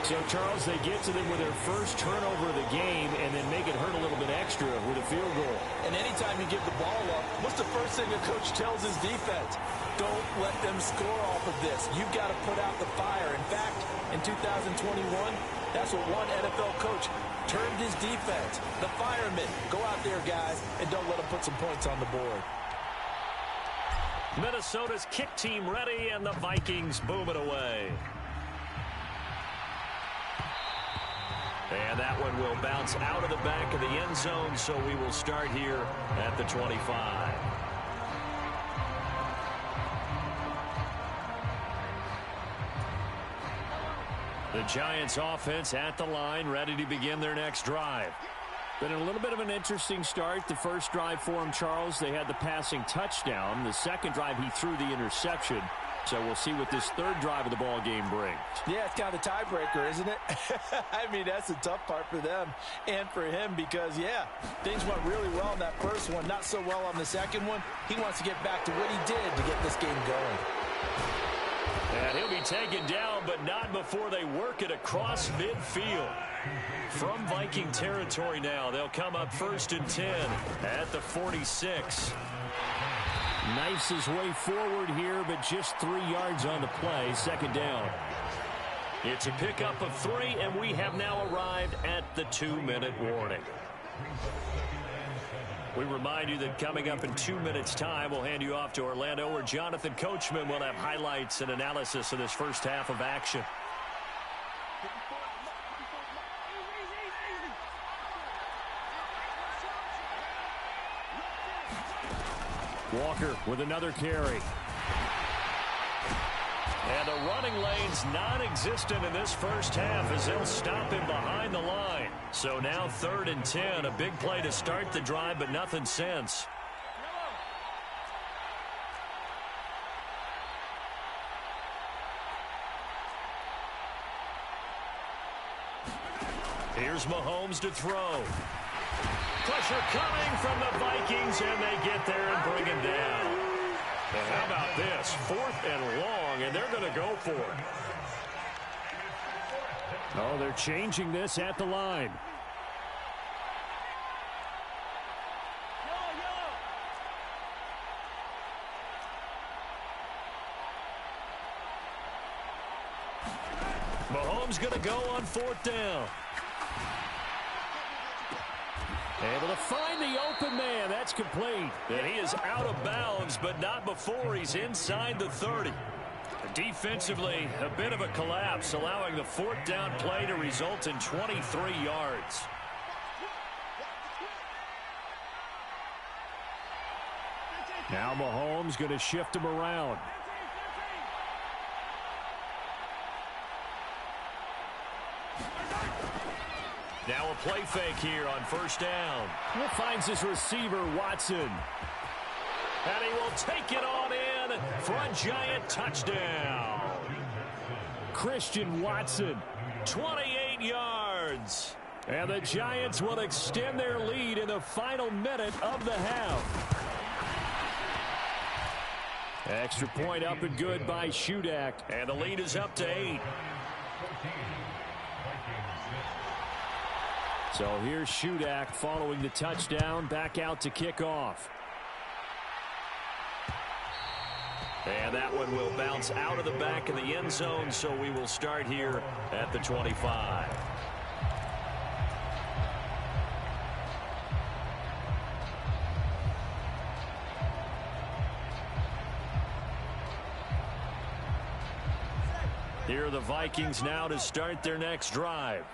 So, Charles, they get to them with their first turnover of the game and then make it hurt a little bit extra with a field goal. And anytime you give the ball up, what's the first thing a coach tells his defense? Don't let them score off of this. You've got to put out the fire. In fact, in 2021, that's what one NFL coach termed his defense. The firemen. Go out there, guys, and don't let them put some points on the board. Minnesota's kick team ready, and the Vikings boom it away. And that one will bounce out of the back of the end zone, so we will start here at the 25. The Giants offense at the line, ready to begin their next drive. Been a little bit of an interesting start. The first drive for him, Charles, they had the passing touchdown. The second drive, he threw the interception. So we'll see what this 3rd drive of the ball game brings. Yeah, it's kind of the tiebreaker, isn't it? I mean, that's the tough part for them and for him because, yeah, things went really well in that first one, not so well on the second one. He wants to get back to what he did to get this game going. And he'll be taken down, but not before they work it across midfield. From Viking territory now, they'll come up 1st and 10 at the 46. Knifes his way forward here, but just 3 yards on the play. 2nd down. It's a pickup of 3, and we have now arrived at the 2-minute warning. We remind you that coming up in 2 minutes' time, we'll hand you off to Orlando, where Jonathan Coachman will have highlights and analysis of this first half of action. Walker with another carry. And the running lane's non-existent in this first half as they'll stop him behind the line. So now 3rd and 10, a big play to start the drive, but nothing since. Here's Mahomes to throw. Pressure coming from the Vikings, and they get there and bring him down. And how about this? 4th and long, and they're going to go for it. Oh, they're changing this at the line. Mahomes going to go on 4th down. Able to find the open man. That's complete. And he is out of bounds, but not before he's inside the 30. Defensively, a bit of a collapse, allowing the 4th down play to result in 23 yards. Now Mahomes going to shift him around. Now a play fake here on 1st down. He finds his receiver, Watson. And he will take it on in for a Giant touchdown. Christian Watson, 28 yards. And the Giants will extend their lead in the final minute of the half. Extra point up and good by Shudak. And the lead is up to 8. So here's Shudak following the touchdown, back out to kick off. And that one will bounce out of the back of the end zone, so we will start here at the 25. Here are the Vikings now to start their next drive.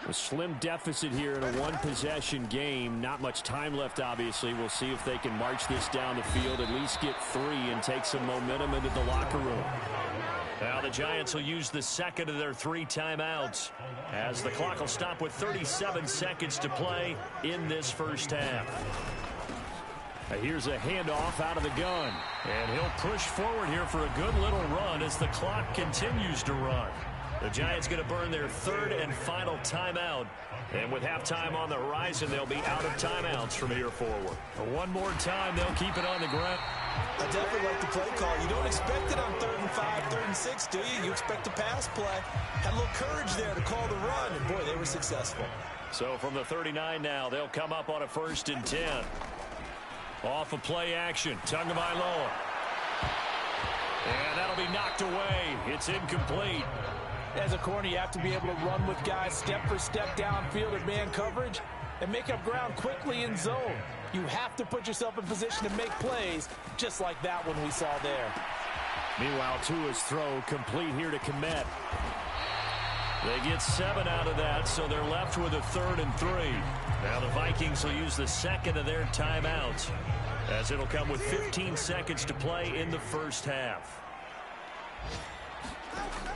A slim deficit here in a one-possession game. Not much time left, obviously. We'll see if they can march this down the field, at least get 3 and take some momentum into the locker room. Now the Giants will use the second of their 3 timeouts as the clock will stop with 37 seconds to play in this first half. Here's a handoff out of the gun. And he'll push forward here for a good little run as the clock continues to run. The Giants going to burn their 3rd and final timeout. And with halftime on the horizon, they'll be out of timeouts from here forward. One more time, they'll keep it on the ground. I definitely like the play call. You don't expect it on 3rd and 5, 3rd and 6, do you? You expect a pass play. Had a little courage there to call the run, and boy, they were successful. So from the 39 now, they'll come up on a 1st and 10. Off of play action, Tagovailoa. And that'll be knocked away. It's incomplete. As a corner, you have to be able to run with guys step for step downfield at man coverage and make up ground quickly in zone. You have to put yourself in position to make plays, just like that one we saw there. Meanwhile, Tua's throw complete here to Kmet. They get 7 out of that, so they're left with a 3rd and 3. Now the Vikings will use the second of their timeouts, as it'll come with 15 seconds to play in the first half.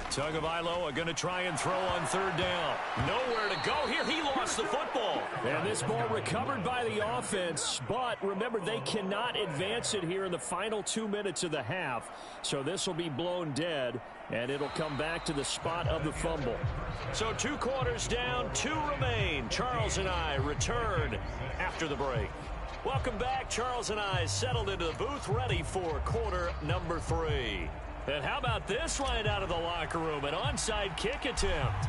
Tagovailoa going to try and throw on 3rd down. Nowhere to go here. He lost the football. And this ball recovered by the offense. But remember, they cannot advance it here in the final 2 minutes of the half. So this will be blown dead. And it'll come back to the spot of the fumble. So 2 quarters down, 2 remain. Charles and I return after the break. Welcome back. Charles and I settled into the booth, ready for quarter number 3. And how about this line out of the locker room? An onside kick attempt.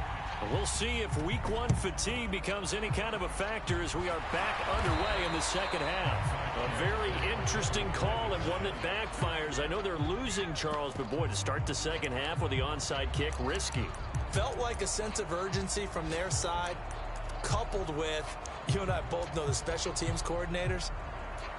We'll see if week 1 fatigue becomes any kind of a factor as we are back underway in the second half. A very interesting call and one that backfires. I know they're losing, Charles, but boy, to start the second half with the onside kick, risky. Felt like a sense of urgency from their side, coupled coupled with, you and I both know the special teams coordinators,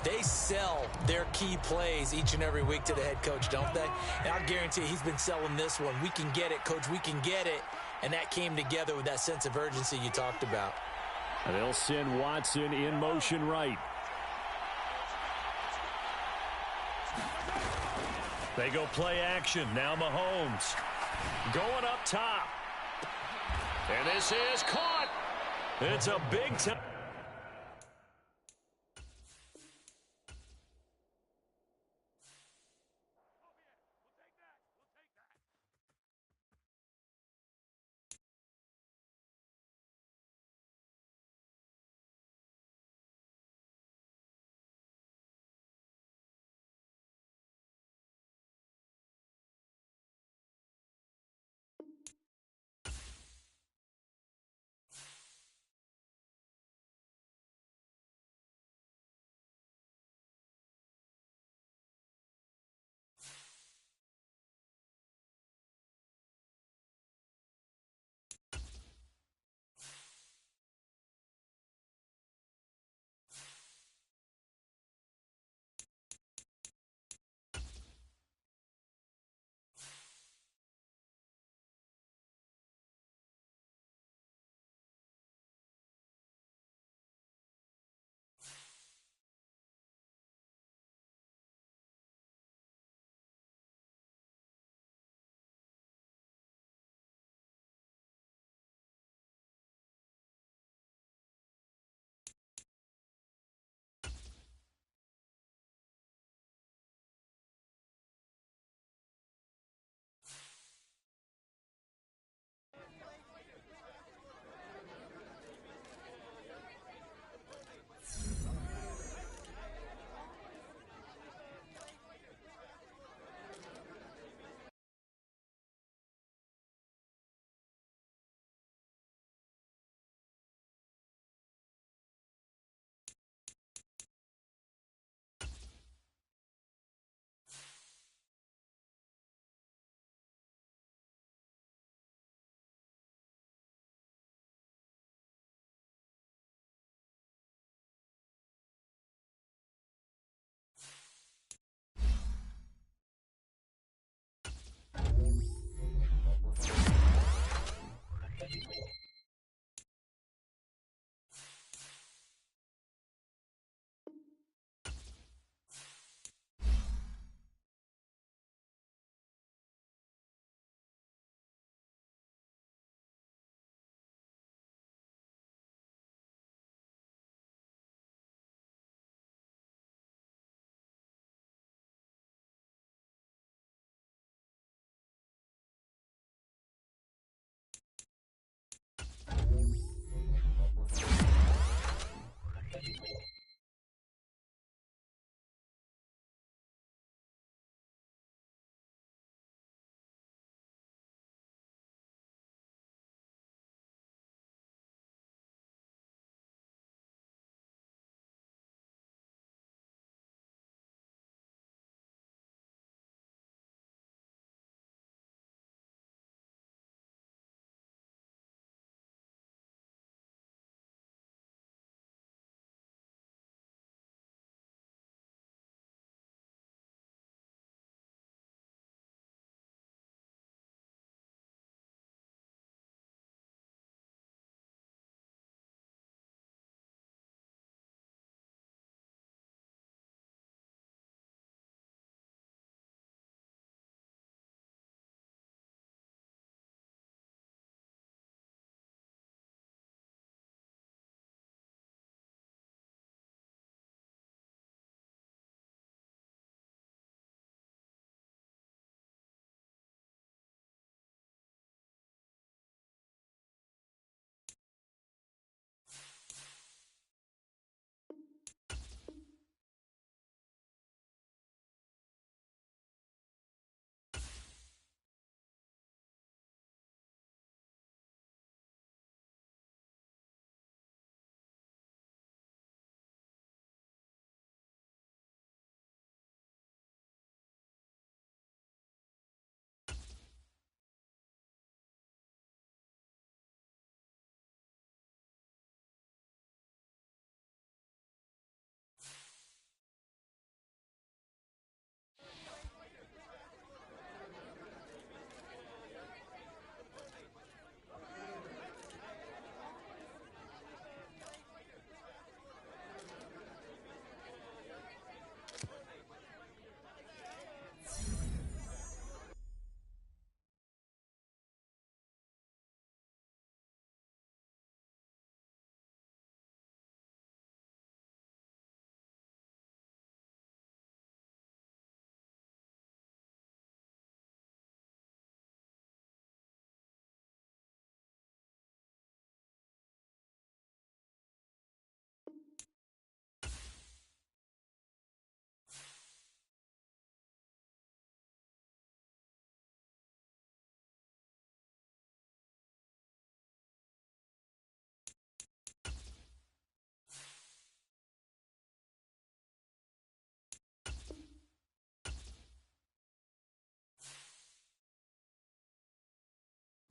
they sell their key plays each and every week to the head coach, don't they? And I guarantee he's been selling this one. We can get it, coach, we can get it. And that came together with that sense of urgency you talked about. And they'll send Watson in motion right. They go play action. Now Mahomes going up top. And this is caught. It's a big time.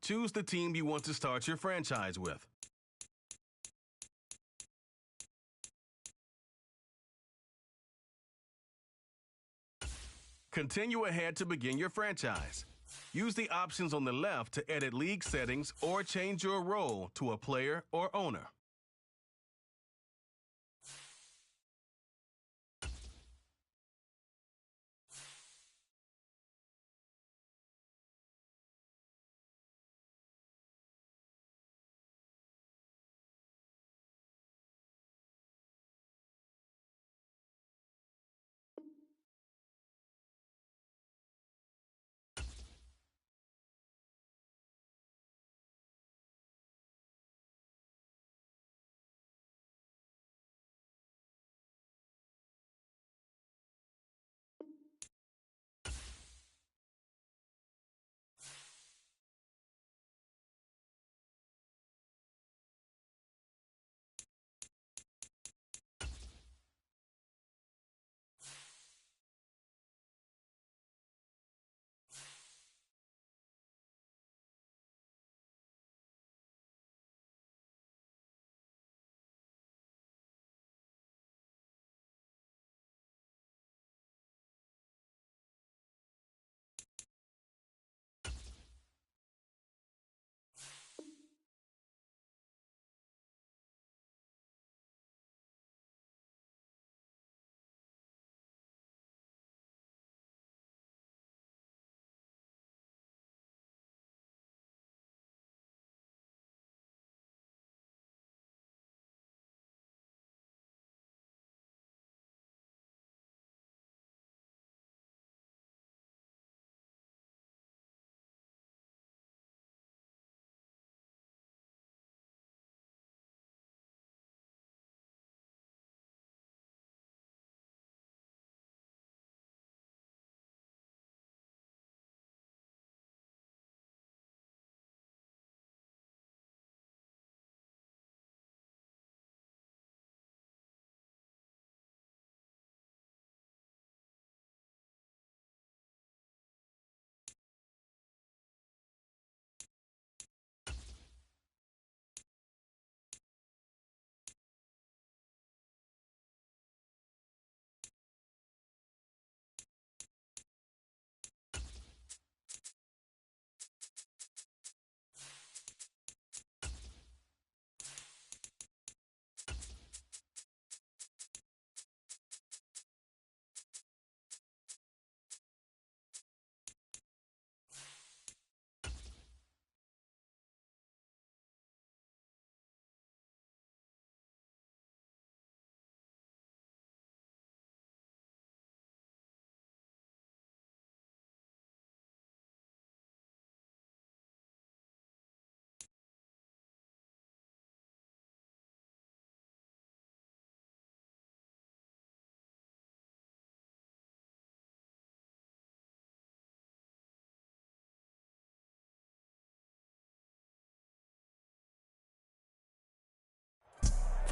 Choose the team you want to start your franchise with. Continue ahead to begin your franchise. Use the options on the left to edit league settings or change your role to a player or owner.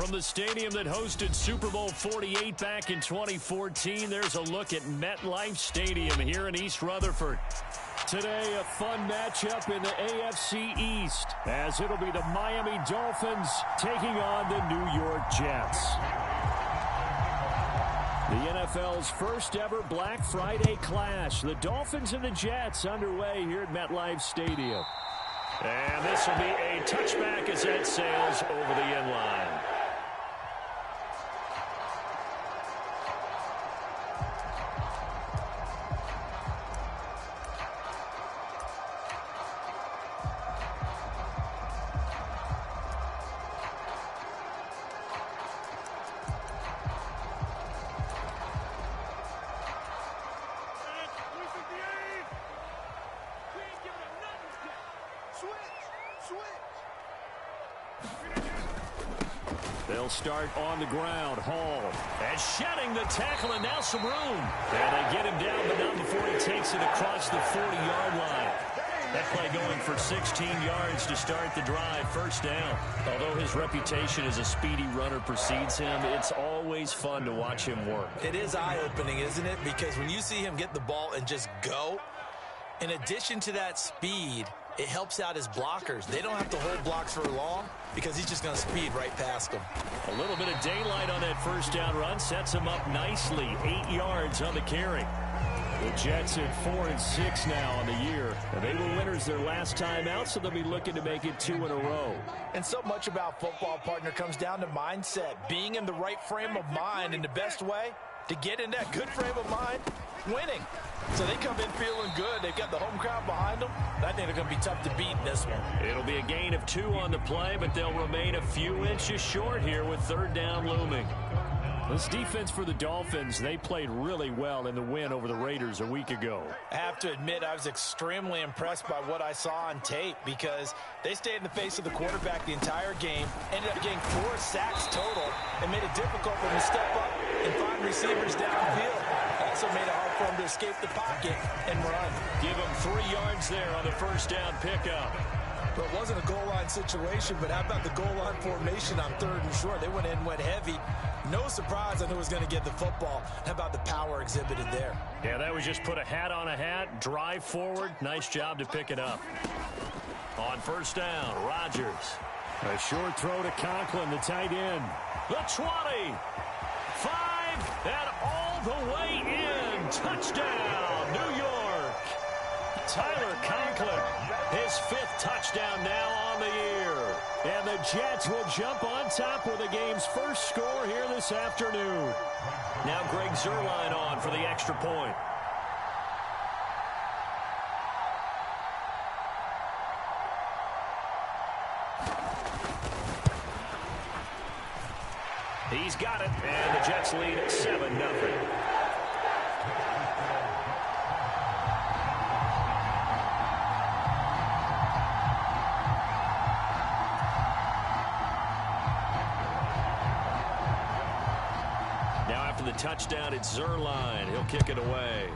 From the stadium that hosted Super Bowl 48 back in 2014, there's a look at MetLife Stadium here in East Rutherford. Today, a fun matchup in the AFC East, as it'll be the Miami Dolphins taking on the New York Jets. The NFL's first ever Black Friday clash. The Dolphins and the Jets underway here at MetLife Stadium. And this will be a touchback as that sails over the end line. They'll start on the ground. Hall and shedding the tackle, and now some room. And they get him down, but not before he takes it across the 40-yard line. That play going for 16 yards to start the drive. First down. Although his reputation as a speedy runner precedes him, it's always fun to watch him work. It is eye-opening, isn't it? Because when you see him get the ball and just go, in addition to that speed, it helps out his blockers. They don't have to hold blocks for long because he's just going to speed right past them. A little bit of daylight on that first down run sets him up nicely. 8 yards on the carry. The Jets at 4-6 now on the year. And they were winners their last time out, so they'll be looking to make it 2 in a row. And so much about football, partner, comes down to mindset. Being in the right frame of mind, in the best way to get in that good frame of mind, winning. So they come in feeling good. They've got the home crowd behind them. I think they're going to be tough to beat in this one. It'll be a gain of 2 on the play, but they'll remain a few inches short here with third down looming. This defense for the Dolphins, they played really well in the win over the Raiders a week ago. I have to admit, I was extremely impressed by what I saw on tape because they stayed in the face of the quarterback the entire game, ended up getting 4 sacks total, and made it difficult for them to step up and find receivers downfield. Also made it hard for them to escape the pocket and run. Give them 3 yards there on the first down pickup. But it wasn't a goal line situation, but how about the goal line formation on 3rd and short? They went in, went heavy. No surprise on who was going to get the football. How about the power exhibited there? Yeah, that was just put a hat on a hat, drive forward. Nice job to pick it up. On first down, Rodgers. A short throw to Conklin, the tight end. The 20. 5, and all the way in. Touchdown, New York. Tyler Conklin, his 5th touchdown now on the year. And the Jets will jump on top with the game's first score here this afternoon. Now Greg Zuerlein on for the extra point. He's got it, and the Jets lead 7-0. The touchdown, it's Zuerlein. He'll kick it away.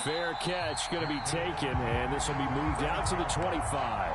Fair catch going to be taken, and this will be moved out to the 25.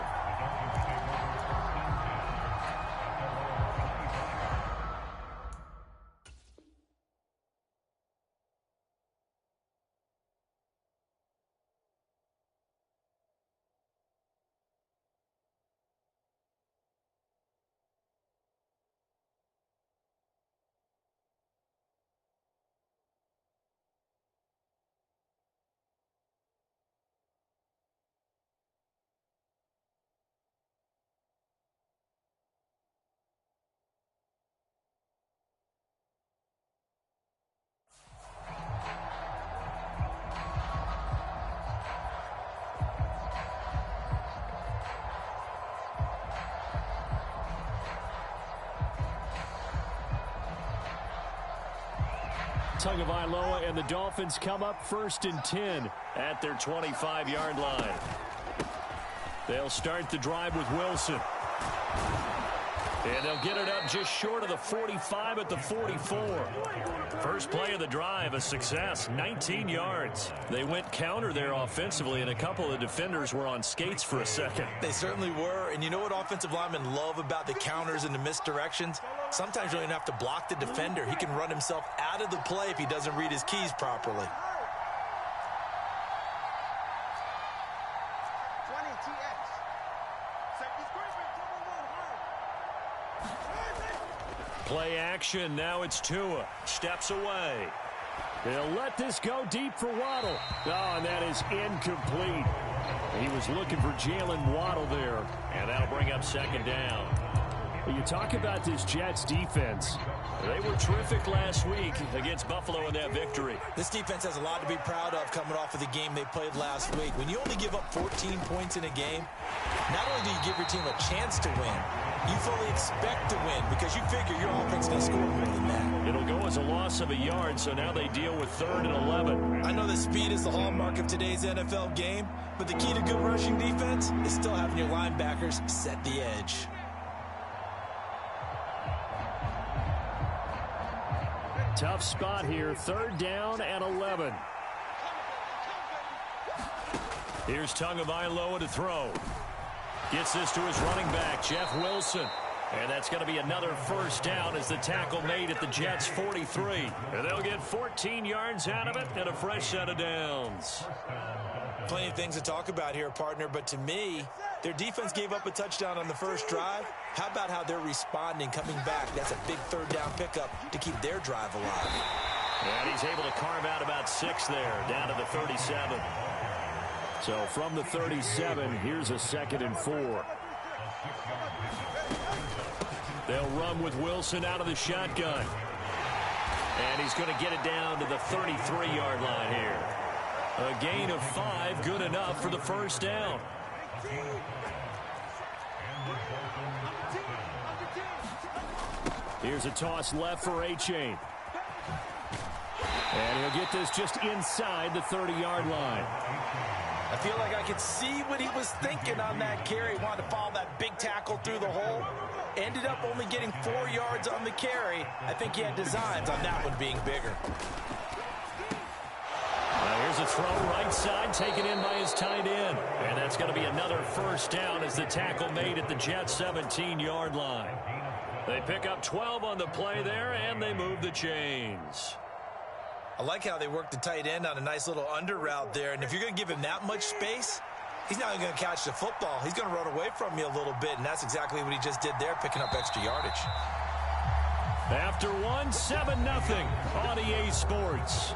Tagovailoa and the Dolphins come up 1st and 10 at their 25-yard line. They'll start the drive with Wilson. And they'll get it up just short of the 45 at the 44. First play of the drive, a success, 19 yards. They went counter there offensively, and a couple of defenders were on skates for a second. They certainly were, and you know what offensive linemen love about the counters and the misdirections? Sometimes you don't even have to block the defender. He can run himself out of the play if he doesn't read his keys properly. Play action. Now it's Tua. Steps away. They'll let this go deep for Waddle. Oh, and that is incomplete. He was looking for Jalen Waddle there. And that'll bring up 2nd down. You talk about this Jets defense. They were terrific last week against Buffalo in that victory. This defense has a lot to be proud of coming off of the game they played last week. When you only give up 14 points in a game, not only do you give your team a chance to win, you fully expect to win because you figure your offense is going to score more than that. It'll go as a loss of a yard, so now they deal with 3rd and 11. I know that speed is the hallmark of today's NFL game, but the key to good rushing defense is still having your linebackers set the edge. Tough spot here, 3rd down and 11. Here's Tagovailoa to throw. Gets this to his running back, Jeff Wilson. And that's going to be another first down as the tackle made at the Jets' 43. And they'll get 14 yards out of it and a fresh set of downs. Plenty of things to talk about here, partner, but to me, their defense gave up a touchdown on the first drive. How about how they're responding, coming back? That's a big third down pickup to keep their drive alive. And he's able to carve out about 6 there, down to the 37. So from the 37, here's a 2nd and 4. They'll run with Wilson out of the shotgun. And he's going to get it down to the 33-yard line here. A gain of 5, good enough for the first down. Here's a toss left for A-Chain. And he'll get this just inside the 30-yard line. I feel like I could see what he was thinking on that carry. He wanted to follow that big tackle through the hole. Ended up only getting 4 yards on the carry. I think he had designs on that one being bigger. Now here's a throw right side, taken in by his tight end. And that's going to be another first down as the tackle made at the Jets' 17-yard line. They pick up 12 on the play there, and they move the chains. I like how they work the tight end on a nice little under route there. And if you're going to give him that much space, he's not going to catch the football. He's going to run away from you a little bit, and that's exactly what he just did there, picking up extra yardage. After 1, 7-0 on EA Sports.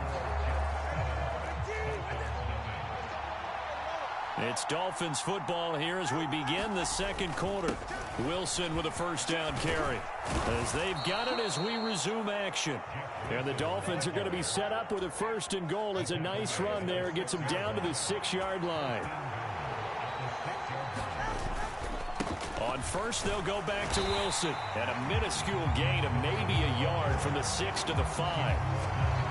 It's Dolphins football here as we begin the second quarter. Wilson with a first down carry. As they've got it as we resume action. And the Dolphins are going to be set up with a 1st and goal. It's a nice run there. Gets them down to the 6-yard line. On first, they'll go back to Wilson. And a minuscule gain of maybe a yard from the 6 to the 5.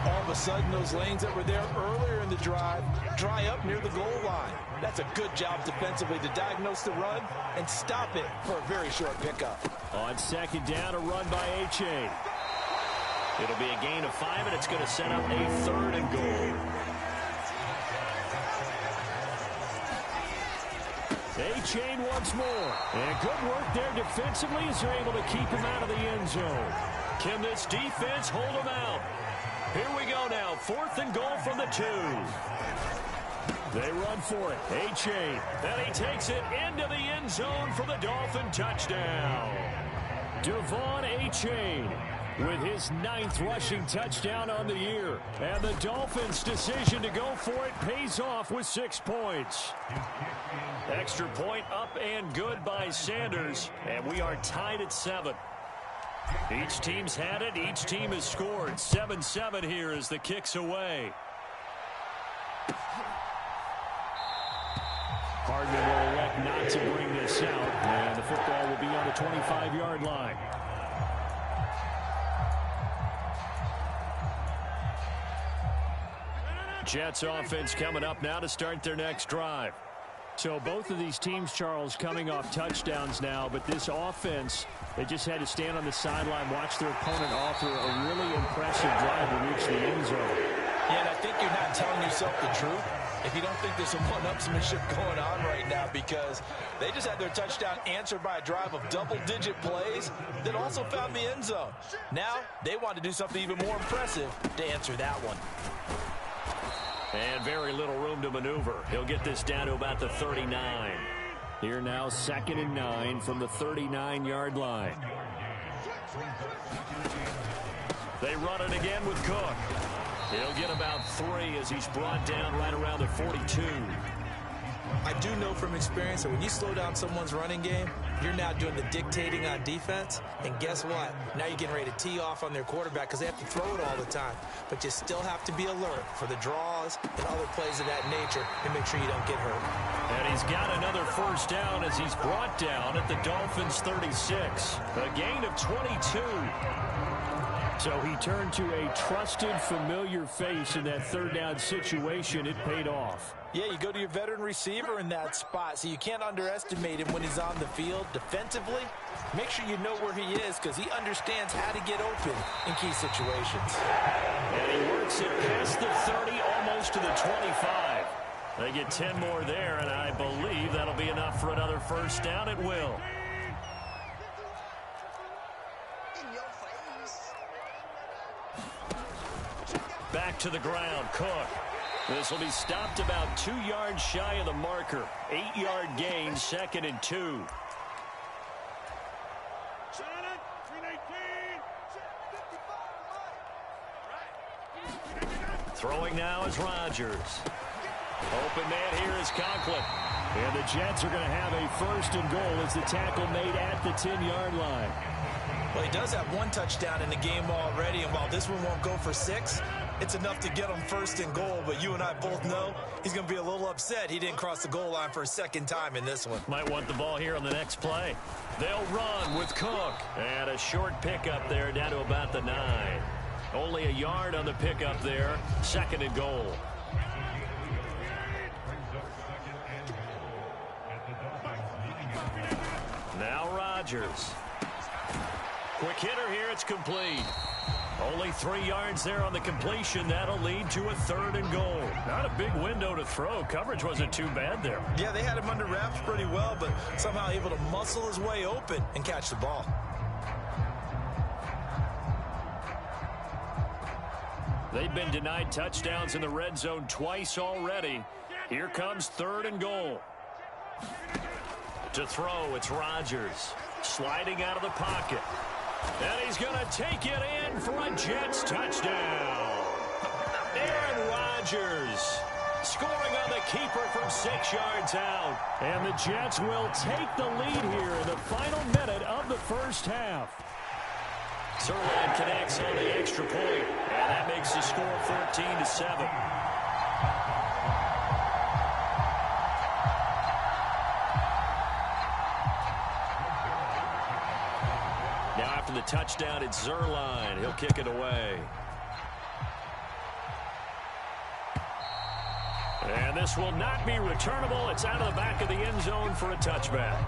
All of a sudden, those lanes that were there earlier in the drive dry up near the goal line. That's a good job defensively to diagnose the run and stop it for a very short pickup. On 2nd down, a run by A-Chain. It'll be a gain of 5, and it's going to set up a 3rd and goal. A-Chain once more. And good work there defensively as they're able to keep him out of the end zone. Can this defense hold him out? Here we go now. 4th and goal from the 2. They run for it. A-Chain. And he takes it into the end zone for the Dolphin touchdown. Devon A-Chain with his 9th rushing touchdown on the year. And the Dolphins' decision to go for it pays off with 6 points. Extra point up and good by Sanders. And we are tied at 7. Each team's had it. Each team has scored. 7-7 here as the kick's away. Hardman will elect not to bring this out. And the football will be on the 25-yard line. Jets offense coming up now to start their next drive. So both of these teams, Charles, coming off touchdowns now, but this offense, they just had to stand on the sideline, watch their opponent author a really impressive drive to reach the end zone. Yeah, and I think you're not telling yourself the truth if you don't think there's some one-upsmanship going on right now, because they just had their touchdown answered by a drive of double-digit plays that also found the end zone. Now they want to do something even more impressive to answer that one. And very little room to maneuver. He'll get this down to about the 39. Here now, 2nd and 9 from the 39-yard line. They run it again with Cook. He'll get about 3 as he's brought down right around the 42. I do know from experience that when you slow down someone's running game, you're now doing the dictating on defense. And guess what? Now you're getting ready to tee off on their quarterback because they have to throw it all the time. But you still have to be alert for the draws and other plays of that nature and make sure you don't get hurt. And he's got another first down as he's brought down at the Dolphins' 36. A gain of 22. So he turned to a trusted, familiar face in that 3rd down situation. It paid off. Yeah, you go to your veteran receiver in that spot, so you can't underestimate him when he's on the field. Defensively, make sure you know where he is because he understands how to get open in key situations. And he works it past the 30, almost to the 25. They get 10 more there, and I believe that'll be enough for another first down. It will. Back to the ground, Cook. This will be stopped about 2 yards shy of the marker. 8-yard gain, 2nd and 2. Throwing now is Rodgers. Open man here is Conklin. And the Jets are going to have a 1st and goal as the tackle made at the 10-yard line. Well, he does have 1 touchdown in the game already, and while this one won't go for 6, it's enough to get him 1st and goal. But you and I both know he's going to be a little upset he didn't cross the goal line for a 2nd time in this one. Might want the ball here on the next play. They'll run with Cook. And a short pickup there down to about the 9. Only a yard on the pickup there. 2nd and goal. Now Rodgers. Quick hitter here. It's complete. Only 3 yards there on the completion. That'll lead to a 3rd and goal. Not a big window to throw. Coverage wasn't too bad there. Yeah, they had him under wraps pretty well, but somehow able to muscle his way open and catch the ball. They've been denied touchdowns in the red zone twice already. Here comes 3rd and goal. To throw, it's Rodgers. Sliding out of the pocket. And he's going to take it in for a Jets touchdown. Aaron Rodgers scoring on the keeper from 6 yards out. And the Jets will take the lead here in the final minute of the first half. Zerline connects on the extra point, and that makes the score 14-7. Now after the touchdown, it's Zerline. He'll kick it away. And this will not be returnable. It's out of the back of the end zone for a touchback.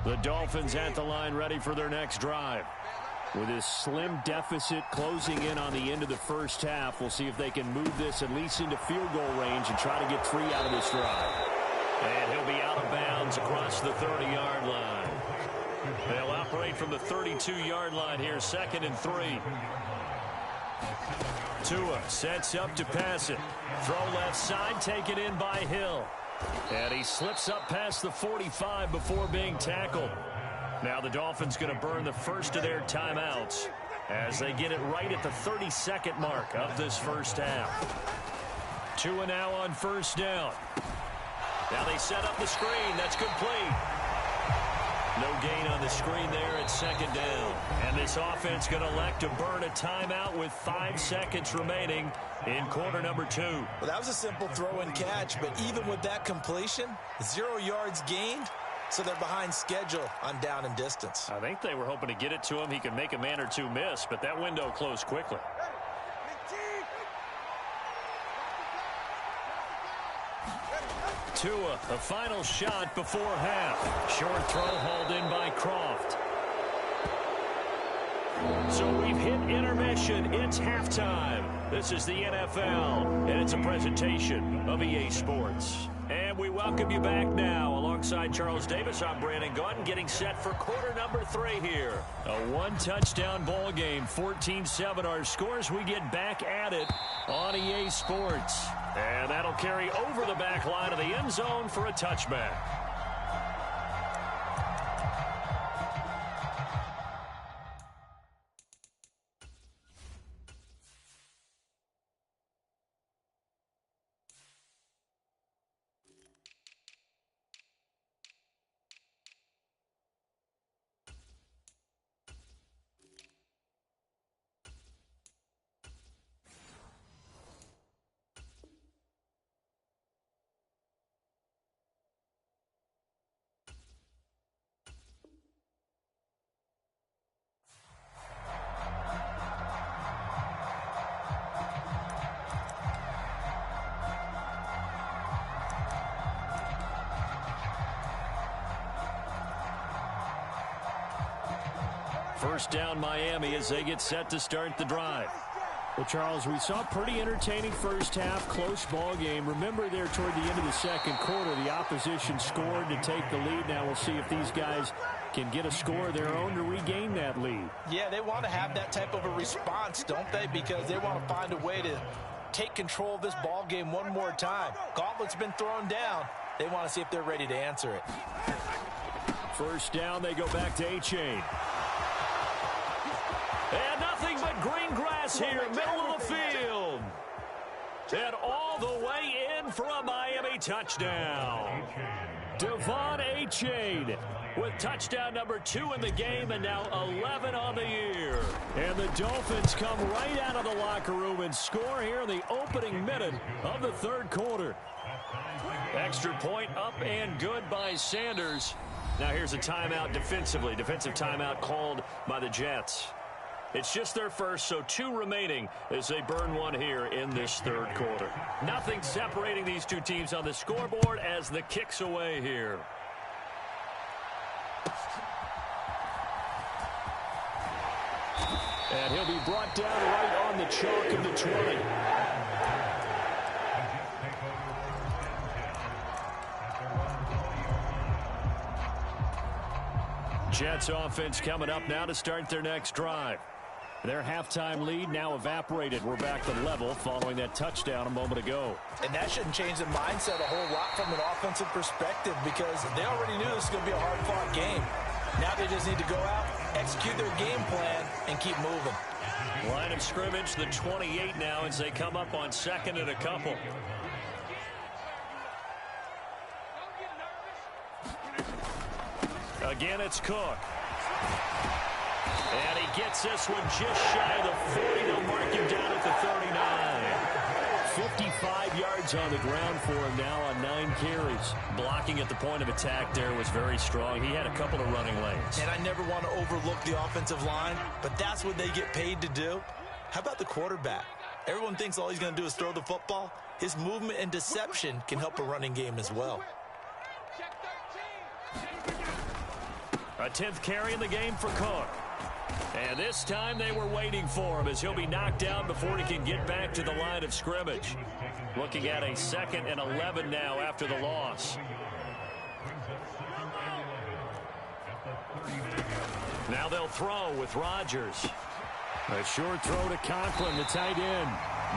The Dolphins at the line ready for their next drive. With this slim deficit closing in on the end of the first half, we'll see if they can move this at least into field goal range and try to get 3 out of this drive. And he'll be out of bounds across the 30-yard line. They'll operate from the 32-yard line here, 2nd and 3. Tua sets up to pass it. Throw left side, taken in by Hill. And he slips up past the 45 before being tackled. Now the Dolphins going to burn the first of their timeouts as they get it right at the 32nd mark of this first half. Tua now on 1st down. Now they set up the screen. That's complete. No gain on the screen there at 2nd down. And this offense going to elect to burn a timeout with 5 seconds remaining in quarter number 2. Well, that was a simple throw and catch, but even with that completion, 0 yards gained, so they're behind schedule on down and distance. I think they were hoping to get it to him. He could make a man or two miss, but that window closed quickly. Tua, a final shot before half. Short throw hauled in by Croft. So we've hit intermission. It's halftime. This is the NFL, and it's a presentation of EA Sports. And we welcome you back now. Alongside Charles Davis, I'm Brandon Gaudin, getting set for quarter number 3 here. A one-touchdown ball game, 14-7 our scores. We get back at it on EA Sports. And that'll carry over the back line of the end zone for a touchback. First down Miami as they get set to start the drive. Well, Charles, we saw a pretty entertaining first half, close ball game. Remember there toward the end of the second quarter, the opposition scored to take the lead. Now we'll see if these guys can get a score of their own to regain that lead. Yeah, they want to have that type of a response, don't they? Because they want to find a way to take control of this ball game one more time. Gauntlet's been thrown down. They want to see if they're ready to answer it. First down, they go back to Achane. And nothing but green grass here, middle of the field. And all the way in for a Miami touchdown. Devon Achane with touchdown number 2 in the game and now 11 on the year. And the Dolphins come right out of the locker room and score here in the opening minute of the third quarter. Extra point up and good by Sanders. Now here's a timeout defensively. Defensive timeout called by the Jets. It's just their first, so 2 remaining as they burn one here in this third quarter. Nothing separating these two teams on the scoreboard as the kick's away here. And he'll be brought down right on the chalk of the 20. Jets offense coming up now to start their next drive. Their halftime lead now evaporated. We're back to level following that touchdown a moment ago. And that shouldn't change the mindset a whole lot from an offensive perspective because they already knew this was going to be a hard-fought game. Now they just need to go out, execute their game plan, and keep moving. Line of scrimmage, the 28 now as they come up on second and a couple. Again, it's Cook. And he gets this one just shy of the 40. They'll mark him down at the 39. 55 yards on the ground for him now on 9 carries. Blocking at the point of attack there was very strong. He had a couple of running lanes. And I never want to overlook the offensive line, but that's what they get paid to do. How about the quarterback? Everyone thinks all he's going to do is throw the football. His movement and deception can help a running game as well. A 10th carry in the game for Cook. And this time they were waiting for him as he'll be knocked down before he can get back to the line of scrimmage. Looking at a 2nd and 11 now after the loss. Now they'll throw with Rodgers. A short throw to Conklin, the tight end.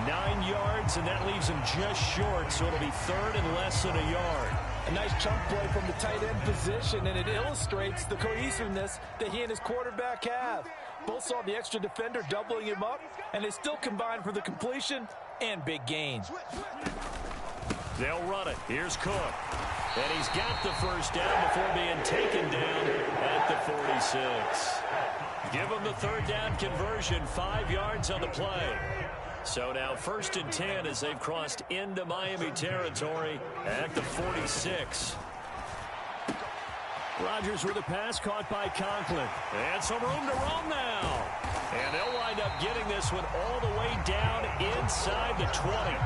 9 yards, and that leaves him just short, so it'll be 3rd and less than a yard. A nice chunk play from the tight end position, and it illustrates the cohesiveness that he and his quarterback have. Both saw the extra defender doubling him up, and they still combined for the completion and big gain. They'll run it. Here's Cook. And he's got the first down before being taken down at the 46. Give him the 3rd down conversion, 5 yards on the play. So now 1st and 10 as they've crossed into Miami territory at the 46. Rodgers with a pass caught by Conklin. And some room to roam now. And they'll wind up getting this one all the way down inside the 20.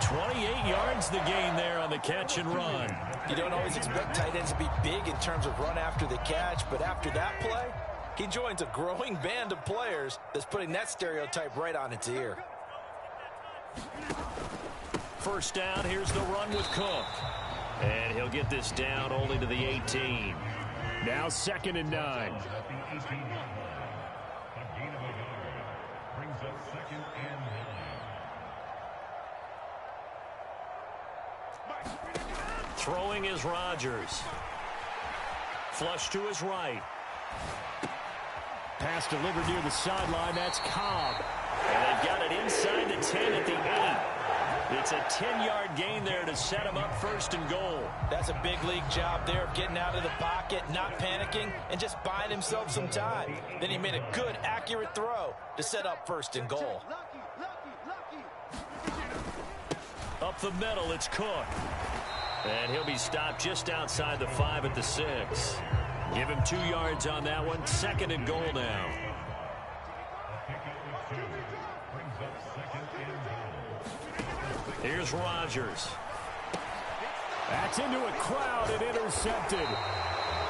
28 yards the gain there on the catch and run. You don't always expect tight ends to be big in terms of run after the catch, but after that play, he joins a growing band of players that's putting that stereotype right on its ear. First down, here's the run with Cook. And he'll get this down only to the 18. Now 2nd and 9. Throwing is Rodgers. Flush to his right. Pass delivered near the sideline. That's Cobb. And they've got it inside the 10 at the 8. It's a 10-yard gain there to set him up 1st and goal. That's a big league job there of getting out of the pocket, not panicking, and just buying himself some time. Then he made a good, accurate throw to set up 1st and goal. Up the middle, it's Cook. And he'll be stopped just outside the 5 at the 6. Give him 2 yards on that one. 2nd and goal now. Here's Rodgers. That's into a crowd and intercepted.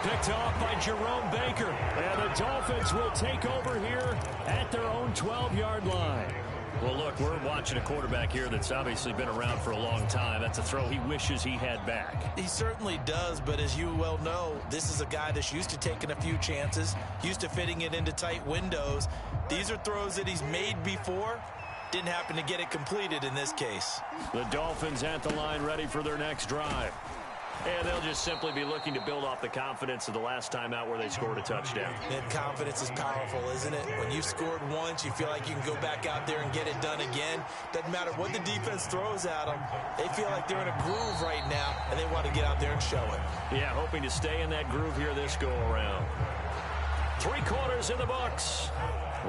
Picked off by Jerome Baker. And the Dolphins will take over here at their own 12-yard line. Well, look, we're watching a quarterback here that's obviously been around for a long time. That's a throw he wishes he had back. He certainly does, but as you well know, this is a guy that's used to taking a few chances, used to fitting it into tight windows. These are throws that he's made before. Didn't happen to get it completed in this case. The Dolphins at the line ready for their next drive. And they'll just simply be looking to build off the confidence of the last time out where they scored a touchdown. And confidence is powerful, isn't it? When you've scored once, you feel like you can go back out there and get it done again. Doesn't matter what the defense throws at them. They feel like they're in a groove right now, and they want to get out there and show it. Yeah, hoping to stay in that groove here this go-around. 3 quarters in the books.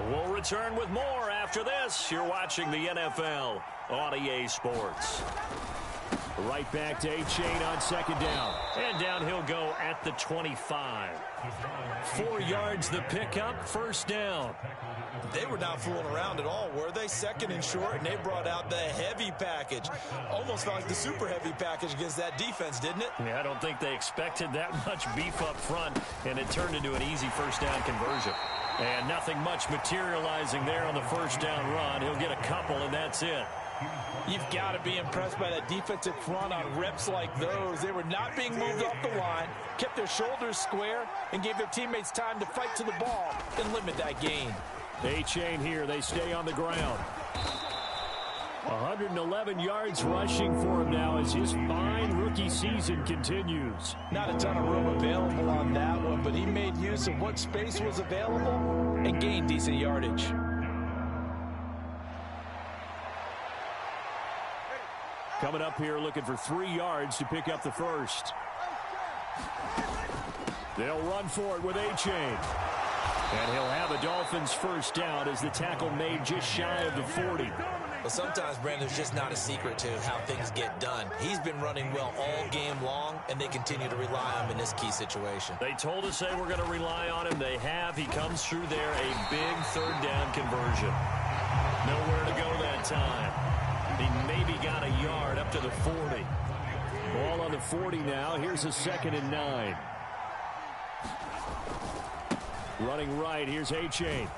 We'll return with more after this. You're watching the NFL on EA Sports. Right back to Achane on second down. And down he'll go at the 25. 4 yards the pickup, first down. They were not fooling around at all, were they? Second and short, and they brought out the heavy package. Almost felt like the super heavy package against that defense, didn't it? Yeah, I don't think they expected that much beef up front, and it turned into an easy first down conversion. And nothing much materializing there on the first down run. He'll get a couple, and that's it. You've got to be impressed by that defensive front on reps like those. They were not being moved off the line, kept their shoulders square, and gave their teammates time to fight to the ball and limit that gain. Achane here. They stay on the ground. 111 yards rushing for him now as his fine rookie season continues. Not a ton of room available on that one, but he made use of what space was available and gained decent yardage. Coming up here looking for 3 yards to pick up the first. They'll run for it with Achane. And he'll have a Dolphins first down as the tackle made just shy of the 40. Well, sometimes, Brandon, there's just not a secret to how things get done. He's been running well all game long, and they continue to rely on him in this key situation. They told us they were going to rely on him. They have. He comes through there, a big third down conversion. Nowhere to go that time. He maybe got a yard up to the 40. Ball on the 40 now. Here's a 2nd and 9. Running right. Here's Achane.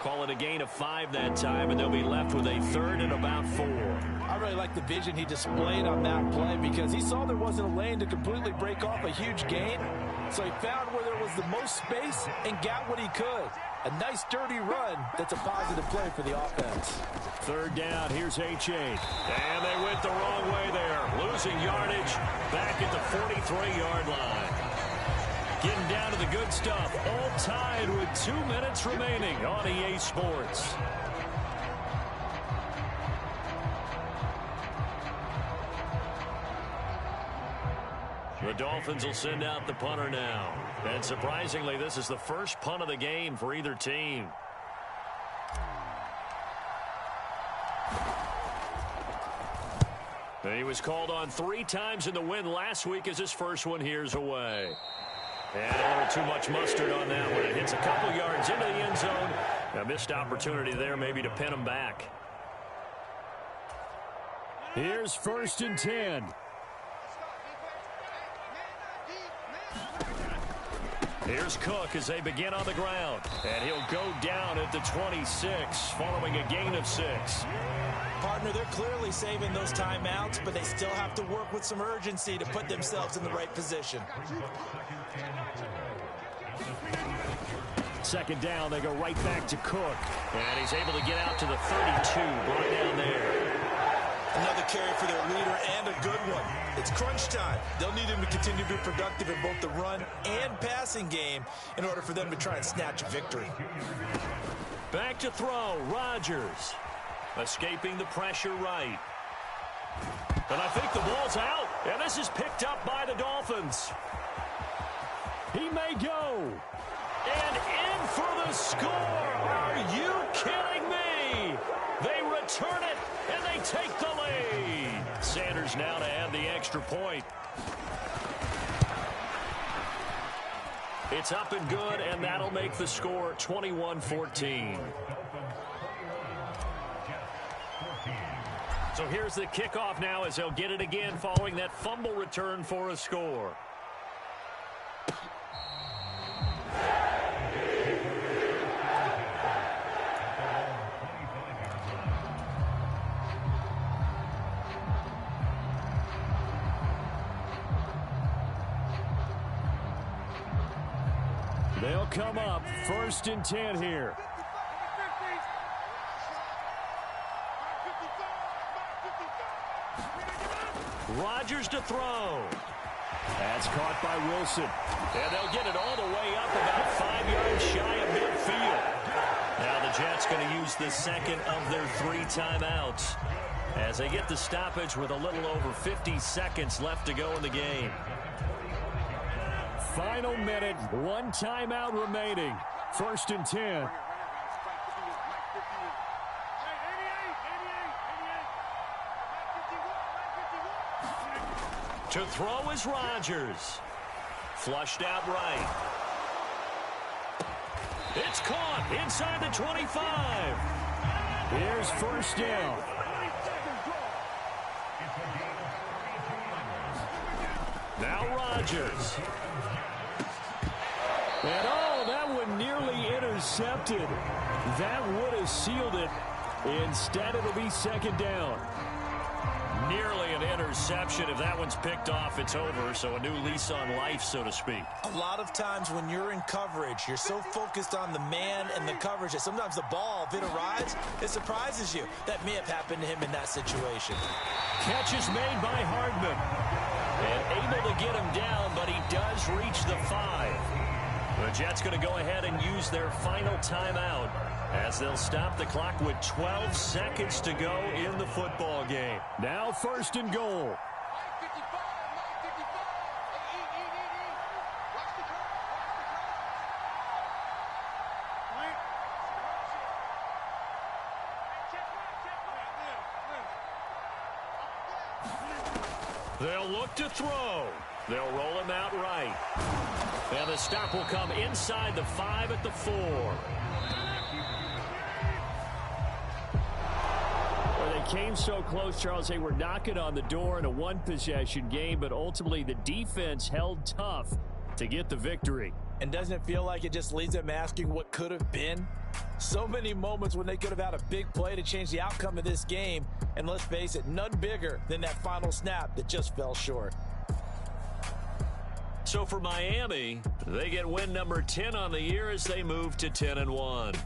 Call it a gain of 5 that time, and they'll be left with a 3rd and about 4. I really like the vision he displayed on that play because he saw there wasn't a lane to completely break off a huge gain. So he found where there was the most space and got what he could. A nice, dirty run that's a positive play for the offense. 3rd down, here's Achane. And they went the wrong way there. Losing yardage back at the 43-yard line. Getting down to the good stuff. All tied with 2 minutes remaining on EA Sports. The Dolphins will send out the punter now. And surprisingly, this is the first punt of the game for either team. He was called on 3 times in the win last week as his first one here's away. And a little too much mustard on that one. It hits a couple yards into the end zone. A missed opportunity there maybe to pin him back. Here's 1st and 10. Here's Cook as they begin on the ground. And he'll go down at the 26 following a gain of 6. Partner, they're clearly saving those timeouts, but they still have to work with some urgency to put themselves in the right position. 2nd down, they go right back to Cook. And he's able to get out to the 32, brought down there. Another carry for their leader and a good one. It's crunch time. They'll need him to continue to be productive in both the run and passing game in order for them to try and snatch a victory. Back to throw, Rodgers. Escaping the pressure right. And I think the ball's out. And this is picked up by the Dolphins. He may go. And in for the score. Are you kidding me? They return it, and they take the lead. Sanders now to add the extra point. It's up and good, and that'll make the score 21-14. So here's the kickoff now as they'll get it again following that fumble return for a score. They'll come up 1st and 10 here. Rodgers to throw. That's caught by Wilson. And they'll get it all the way up about 5 yards shy of midfield. Now the Jets going to use the second of their 3 timeouts as they get the stoppage with a little over 50 seconds left to go in the game. Final minute, 1 timeout remaining. 1st and 10. To throw is Rodgers. Flushed out right. It's caught inside the 25. Here's 1st down. Now Rodgers. And that one nearly intercepted. That would have sealed it. Instead, it'll be 2nd down. Nearly an interception. If that one's picked off, it's over. So a new lease on life, so to speak. A lot of times when you're in coverage, you're so focused on the man and the coverage that sometimes the ball, if it arrives, it surprises you. That may have happened to him in that situation. Catch is made by Hardman. And able to get him down, but he does reach the 5. The Jets going to go ahead and use their final timeout as they'll stop the clock with 12 seconds to go in the football game. Now 1st and goal. They'll look to throw. They'll roll him out right. And the stop will come inside the 5 at the 4. Well, they came so close, Charles. They were knocking on the door in a 1-possession game, but ultimately the defense held tough to get the victory. And doesn't it feel like it just leaves them asking what could have been? So many moments when they could have had a big play to change the outcome of this game. And let's face it, none bigger than that final snap that just fell short. So for Miami, they get win number 10 on the year as they move to 10-1.